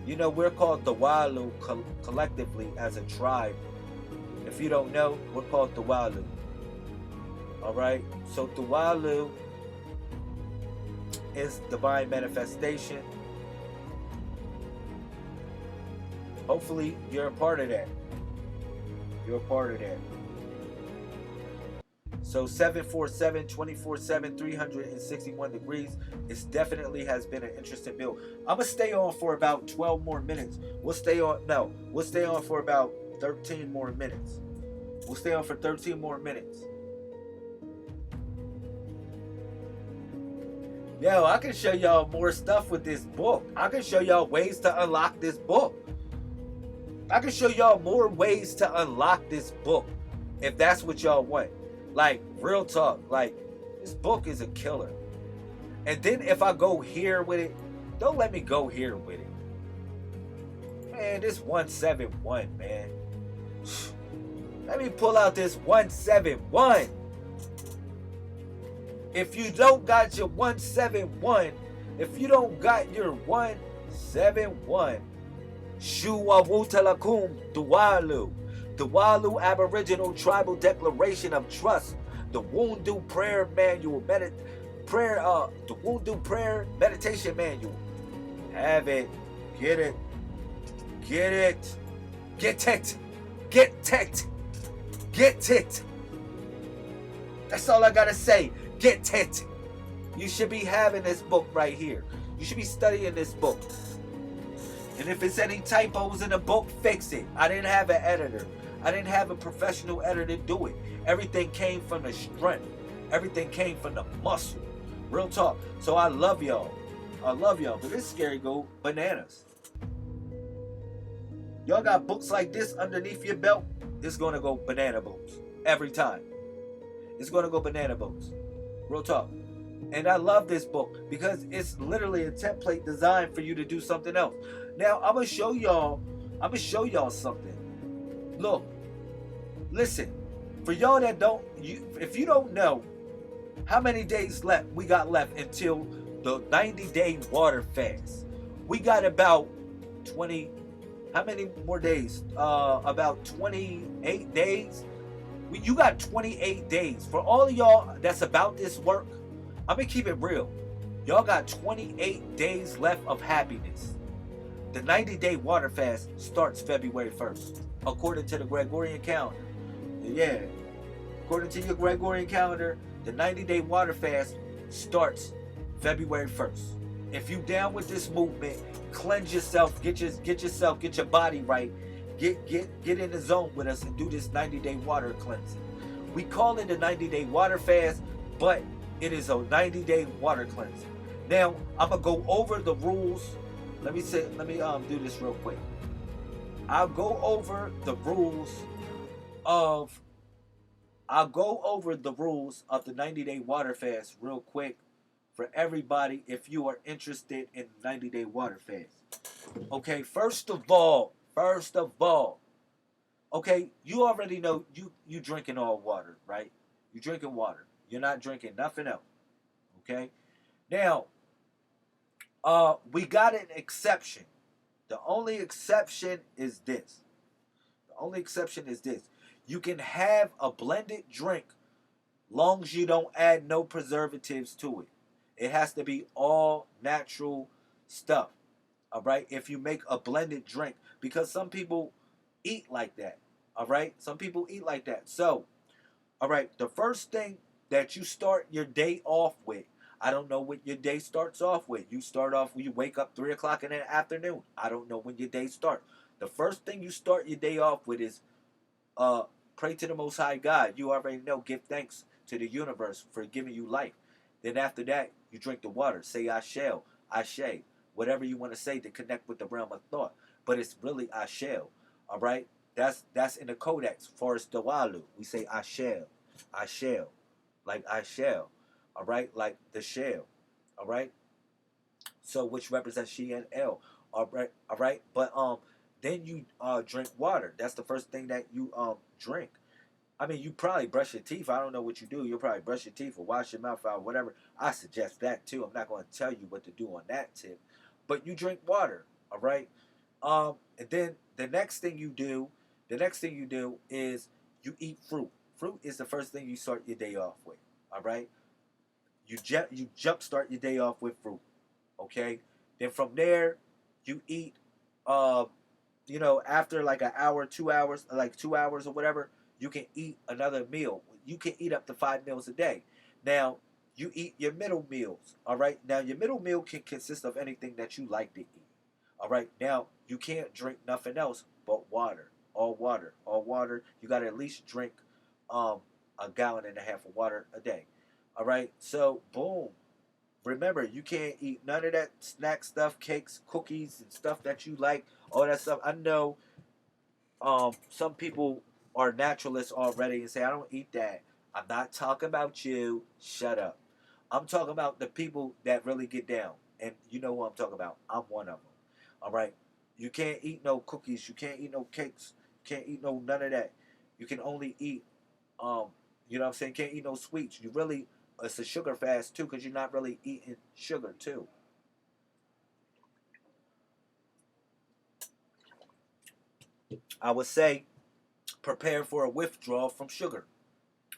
You know, we're called the Walu collectively as a tribe. If you don't know, we're called the Walu. Alright? So the Walu is divine manifestation. Hopefully, you're a part of that. You're a part of that. So 747, 24/7, 361 degrees. It definitely has been an interesting build. I'm going to stay on for about 12 more minutes. We'll stay on for about 13 more minutes. We'll stay on for 13 more minutes. Yo, I can show y'all more stuff with this book. I can show y'all ways to unlock this book. I can show y'all more ways to unlock this book if that's what y'all want. Like, real talk. Like, this book is a killer. And then if I go here with it, don't let me go here with it. Man, this 171, man. Let me pull out this 171. If you don't got your 171, if you don't got your 171, Shuawutalakum Duwalu. The Walu Aboriginal Tribal Declaration of Trust. The Wundu Prayer Manual. The Wundu Prayer Meditation Manual. Have it. Get it. Get it. Get it. Get it. Get it. That's all I gotta say. Get it. You should be having this book right here. You should be studying this book. And if it's any typos in the book, fix it. I didn't have an editor. I didn't have a professional editor do it. Everything came from the strength. Everything came from the muscle. Real talk. So I love y'all. I love y'all. But this scary go bananas. Y'all got books like this underneath your belt, it's going to go banana boats. Every time. It's going to go banana boats. Real talk. And I love this book because it's literally a template designed for you to do something else. Now, I'm going to show y'all something. Look. Listen. For y'all that don't, if you don't know how many days we got left until the 90-day water fast. We got about 20, how many more days? About 28 days. You got 28 days. For all of y'all that's about this work, I'm going to keep it real. Y'all got 28 days left of happiness. The 90-day water fast starts February 1st, according to the Gregorian calendar. Yeah. According to your Gregorian calendar, the 90-day water fast starts February 1st. If you down with this movement, cleanse yourself, get your body right, get in the zone with us and do this 90-day water cleansing. We call it a 90-day water fast, but it is a 90-day water cleansing. Now, I'm gonna go over the rules. Let me do this real quick. I'll go over the rules of the 90-day water fast real quick for everybody if you are interested in 90-day water fast. Okay, first of all, okay, you already know you drinking all water, right? You drinking water. You're not drinking nothing else. Okay? Now, we got an exception. The only exception is this. You can have a blended drink long as you don't add no preservatives to it. It has to be all natural stuff. All right? If you make a blended drink, because some people eat like that. All right? Some people eat like that. So, All right, the first thing that you start your day off with, I don't know what your day starts off with. You start off when you wake up 3 o'clock in the afternoon. I don't know when your day starts. The first thing you start your day off with is uh, pray to the Most High God. You already know. Give thanks to the universe for giving you life. Then after that, you drink the water. Say I shall, I shay. Whatever you want to say to connect with the realm of thought. But it's really I shall. All right? That's in the codex. Forest Dawalu. We say I shall. I shall. Like I shall. All right? Like the shell. All right? So which represents she and L. All right? All right? But then you drink water. That's the first thing that you drink. I mean, you probably brush your teeth. I don't know what you do. You'll probably brush your teeth or wash your mouth out, whatever. I suggest that too. I'm not going to tell you what to do on that tip. But you drink water, all right? And then the next thing you do is you eat fruit. Fruit is the first thing you start your day off with, all right? You jump start your day off with fruit, okay? Then from there, you eat, after like an hour, 2 hours, like 2 hours or whatever, you can eat another meal. You can eat up to 5 meals a day. Now, you eat your middle meals, all right? Now, your middle meal can consist of anything that you like to eat, all right? Now, you can't drink nothing else but water. All water. All water. You got to at least drink a gallon and a half of water a day, all right? So, boom. Remember, you can't eat none of that snack stuff, cakes, cookies, and stuff that you like, all that stuff. I know some people are naturalists already and say, I don't eat that. I'm not talking about you. Shut up. I'm talking about the people that really get down. And you know who I'm talking about. I'm one of them. All right? You can't eat no cookies. You can't eat no cakes. You can't eat no none of that. You can only eat, you know what I'm saying? Can't eat no sweets. You really, it's a sugar fast too because you're not really eating sugar too. I would say prepare for a withdrawal from sugar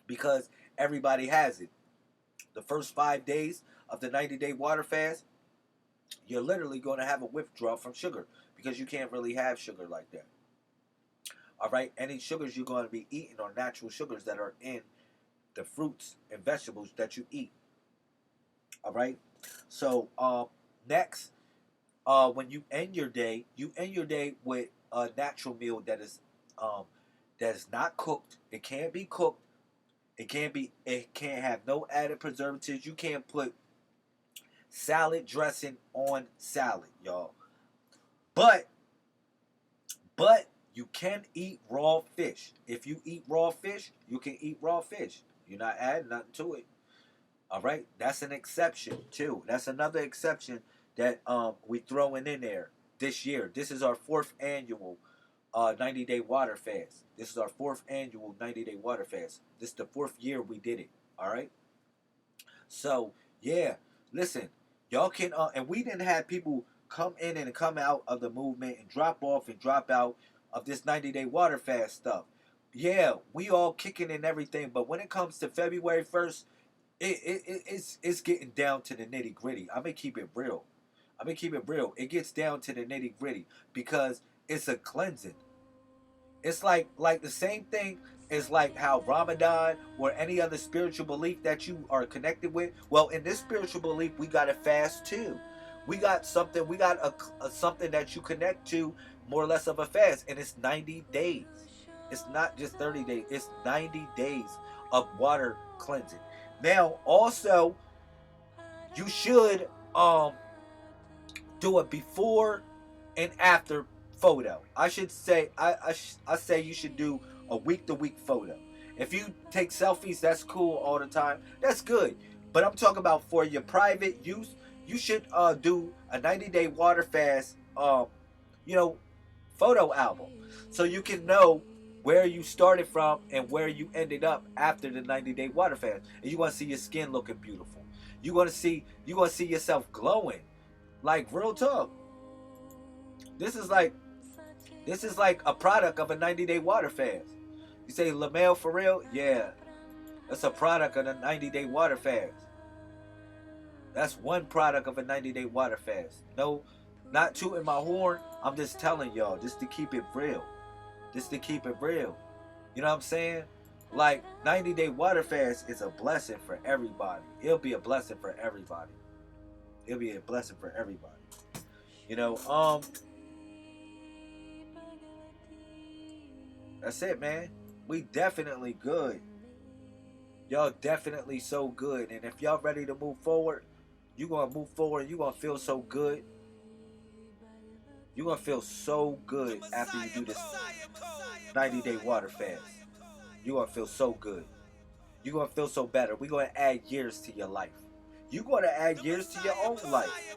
because everybody has it. The first 5 days of the 90-day water fast, you're literally going to have a withdrawal from sugar because you can't really have sugar like that. All right, any sugars you're going to be eating are natural sugars that are in the fruits and vegetables that you eat. All right, so next, when you end your day with a natural meal that is not cooked. It can't be cooked. It can't have no added preservatives. You can't put salad dressing on salad, y'all. But you can eat raw fish. If you eat raw fish, you can eat raw fish. You're not adding nothing to it. All right? That's an exception too. That's another exception that we throwing in there this year. This is our 4th annual 90-day water fast. This is our 4th annual 90-day water fast. This is the 4th year we did it. All right. So yeah, listen, y'all can and we didn't have people come in and come out of the movement and drop off and drop out of this 90-day water fast stuff. Yeah, we all kicking and everything, but when it comes to February 1st, it's getting down to the nitty gritty. I'm gonna keep it real. It gets down to the nitty gritty because it's a cleansing. It's like the same thing as like how Ramadan or any other spiritual belief that you are connected with. Well, in this spiritual belief, we got to fast too. We got something. We got a something that you connect to more or less of a fast, and it's 90 days. It's not just 30 days. It's 90 days of water cleansing. Now, also, you should do a before and after photo. I should say I say you should do a week to week photo. If you take selfies, that's cool all the time. That's good. But I'm talking about for your private use, you should do a 90-day water fast photo album so you can know where you started from and where you ended up after the 90-day water fast. And you want to see your skin looking beautiful. You want to see yourself glowing. Like real talk. This is like a product of a 90-day water fast. You say Lamel for real? Yeah. That's a product of a 90-day water fast. That's one product of a 90-day water fast. No, not tooting my horn. I'm just telling y'all, just to keep it real. You know what I'm saying? Like 90-day water fast is a blessing for everybody. It'll be a blessing for everybody. It'll be a blessing for everybody. You know, that's it, man. We definitely good. Y'all definitely so good. And if y'all ready to move forward, you're going to move forward. You're going to feel so good. You're going to feel so good after you do this 90-day water fast. You're going to feel so good. You're going to feel so better. We're going to add years to your life. You're going to add years to your own life.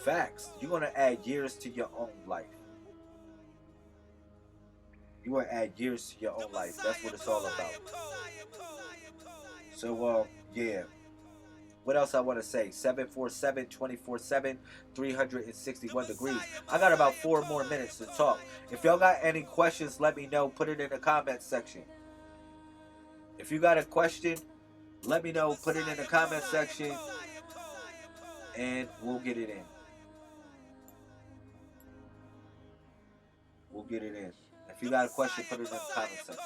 Facts. You're going to add years to your own life. You're going to add years to your own life. That's what it's all about. So, yeah. What else I want to say? 747, 24/7, 361 degrees. I got about 4 more minutes to talk. If y'all got any questions, let me know. Put it in the comment section. If you got a question, let me know. Put it in the comment section. And we'll get it in. We'll get it in. If you got a question, put it in the comment section.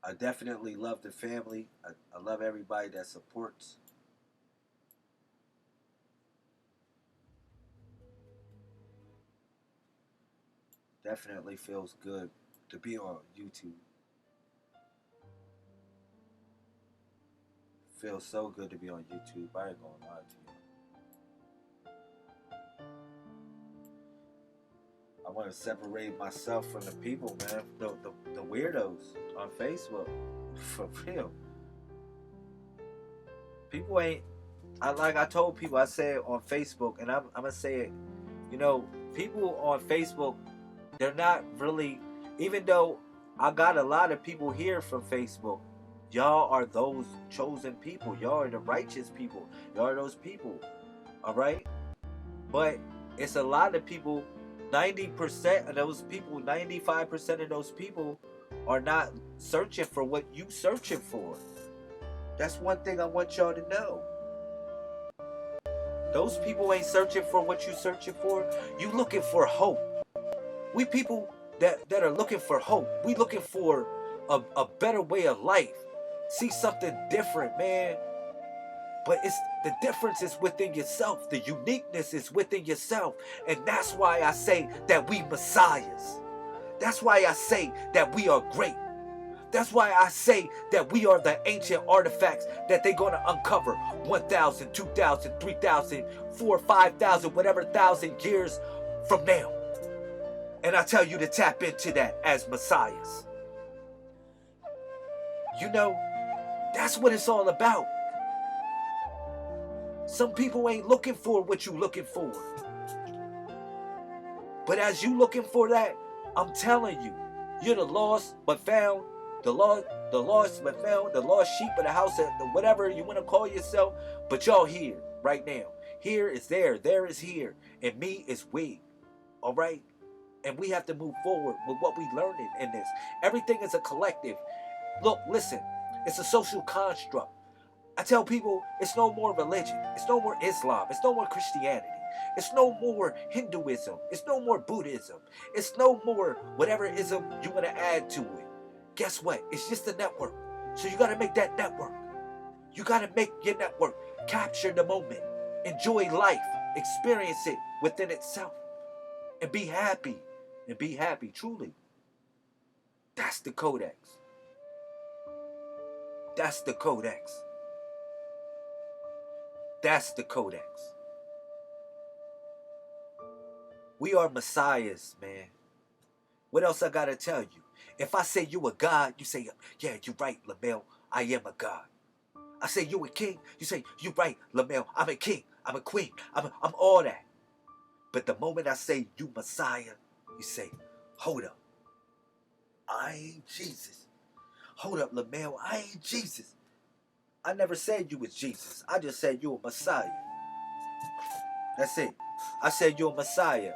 I definitely love the family. I love everybody that supports. Definitely feels good to be on YouTube. Feels so good to be on YouTube. I ain't gonna lie to you. I want to separate myself from the people, man. The weirdos on Facebook. For real. People ain't... like I told people, I say it on Facebook, and I'm going to say it. You know, people on Facebook, they're not really... Even though I got a lot of people here from Facebook, y'all are those chosen people. Y'all are the righteous people. Y'all are those people. Alright? But it's a lot of people... 90% of those people, 95% of those people are not searching for what you searching for. That's one thing I want y'all to know. Those people ain't searching for what you searching for. You looking for hope. We people that are looking for hope. We looking for a better way of life. See something different, man. But it's the difference is within yourself. The uniqueness is within yourself. And that's why I say that we messiahs. That's why I say that we are great. That's why I say that we are the ancient artifacts that they're going to uncover 1,000, 2,000, 3,000, 4,000, 5,000, whatever 1,000 years from now. And I tell you to tap into that as messiahs. You know, that's what it's all about. Some people ain't looking for what you looking for. But as you looking for that, I'm telling you, you're the lost but found, the lost but found, the lost sheep of the house, whatever you want to call yourself. But y'all here right now. Here is there is here, and me is we. All right? And we have to move forward with what we learning in this. Everything is a collective. Look, listen, it's a social construct. I tell people it's no more religion. It's no more Islam. It's no more Christianity. It's no more Hinduism. It's no more Buddhism. It's no more whatever ism you want to add to it. Guess what? It's just a network. So you got to make that network. You got to make your network. Capture the moment. Enjoy life. Experience it within itself. And be happy. And be happy, truly. That's the codex. That's the codex. That's the codex. We are messiahs, man. What else I gotta tell you? If I say you a god, you say, yeah, you're right, Lamel, I am a god. I say you a king, you say, you're right, Lamel, I'm a king, I'm a queen, I'm all that. But the moment I say you messiah, you say, hold up. I ain't Jesus. Hold up, Lamel, I ain't Jesus. I never said you was Jesus. I just said you a Messiah. That's it. I said you a Messiah.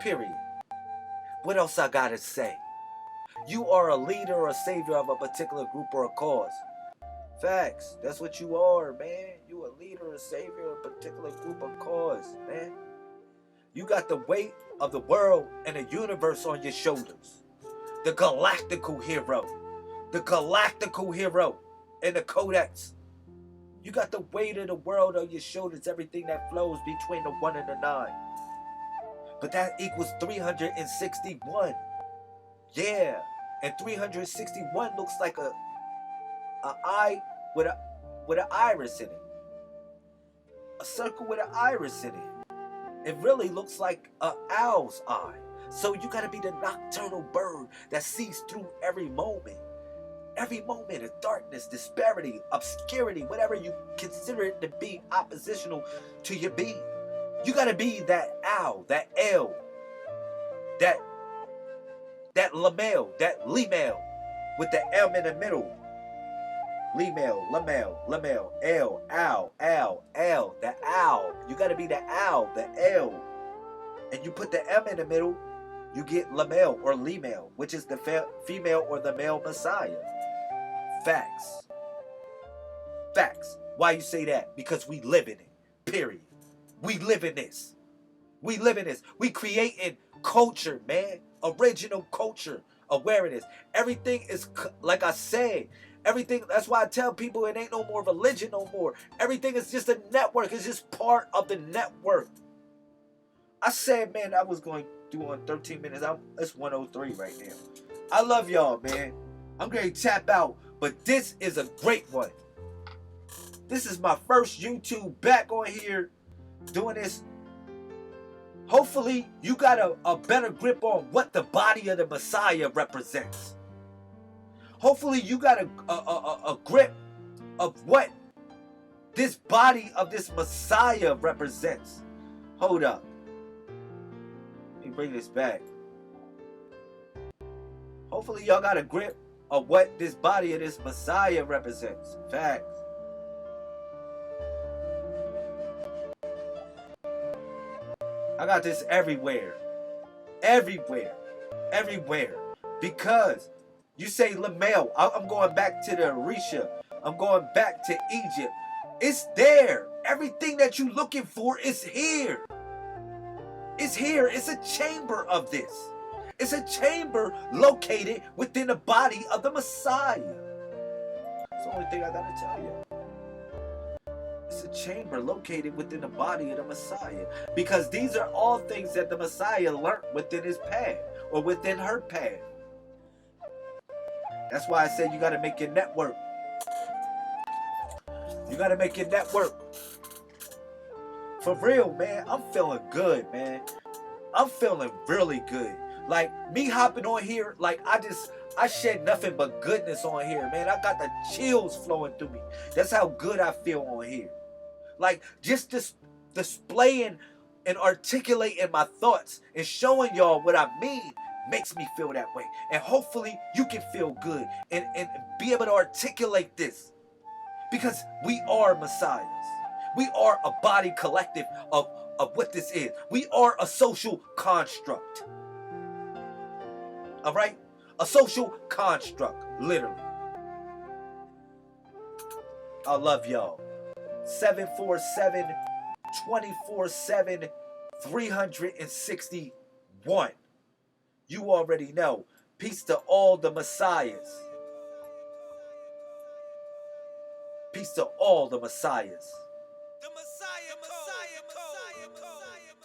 Period. What else I gotta say? You are a leader or a savior of a particular group or a cause. Facts. That's what you are, man. You a leader, a savior, particular group or cause, man. You got the weight of the world and the universe on your shoulders. The galactical hero. The galactical hero in the codex. You got the weight of the world on your shoulders, everything that flows between the 1 and the 9. But that equals 361. Yeah. And 361 looks like a eye with an iris in it. A circle with an iris in it. It really looks like an owl's eye. So you got to be the nocturnal bird that sees through every moment. Every moment of darkness, disparity, obscurity, whatever you consider it to be oppositional to your being. You got to be that owl, that L, that lamel, that lemel with the M in the middle. Lemel, lamel, L, owl, the owl. You got to be the owl, the L. And you put the M in the middle, you get lamel or lemel, which is the female or the male Messiah. Facts. Facts. Why you say that? Because we live in it. Period. We live in this. We live in this. We creating culture, man. Original culture. Awareness. Everything is, like I said, everything. That's why I tell people it ain't no more religion no more. Everything is just a network. It's just part of the network. I said, man, I was going to do on 13 minutes. It's 103 right now. I love y'all, man. I'm going to tap out. But this is a great one. This is my first YouTube back on here doing this. Hopefully you got a better grip on what the body of the Messiah represents. Hopefully you got a grip of what this body of this Messiah represents. Hold up. Let me bring this back. Hopefully y'all got a grip of what this body of this Messiah represents. Facts. I got this everywhere. Everywhere. Everywhere. Because you say Lamel. I'm going back to the Orisha. I'm going back to Egypt. It's there. Everything that you're looking for is here. It's here. It's a chamber of this. It's a chamber located within the body of the Messiah. That's the only thing I gotta tell you. It's a chamber located within the body of the Messiah. Because these are all things that the Messiah learned within his path or within her path. That's why I said you gotta make your network. You gotta make your network. For real, man. I'm feeling good, man. I'm feeling really good. Like, me hopping on here, like, I shed nothing but goodness on here, man. I got the chills flowing through me. That's how good I feel on here. Like, just displaying and articulating my thoughts and showing y'all what I mean makes me feel that way. And hopefully you can feel good and be able to articulate this. Because we are Messiahs. We are a body collective of what this is. We are a social construct. All right? A social construct, literally. I love y'all. 747 24/7 361. You already know. Peace to all the Messiahs. Peace to all the Messiahs. The Messiah, Messiah, Messiah, Messiah,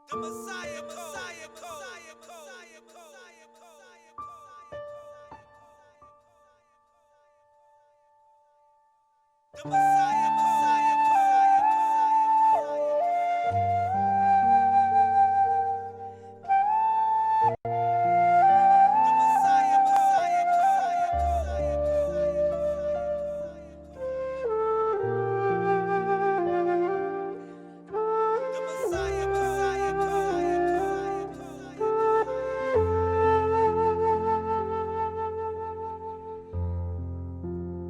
the Messiah, Messiah, Messiah, Messiah, the Messiah, Messiah, Messiah, the Messiah, Messiah,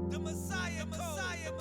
the Messiah, Messiah, Messiah.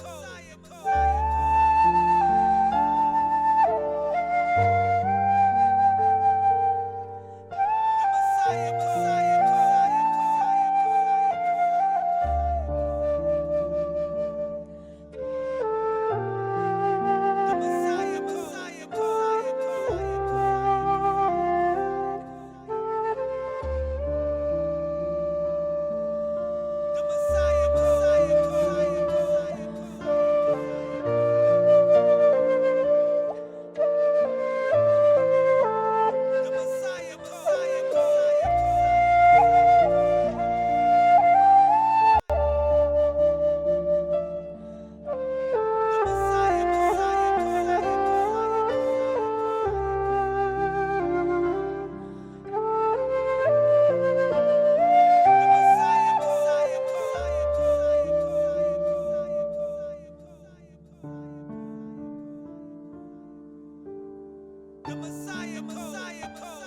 the Messiah, Messiah, Messiah.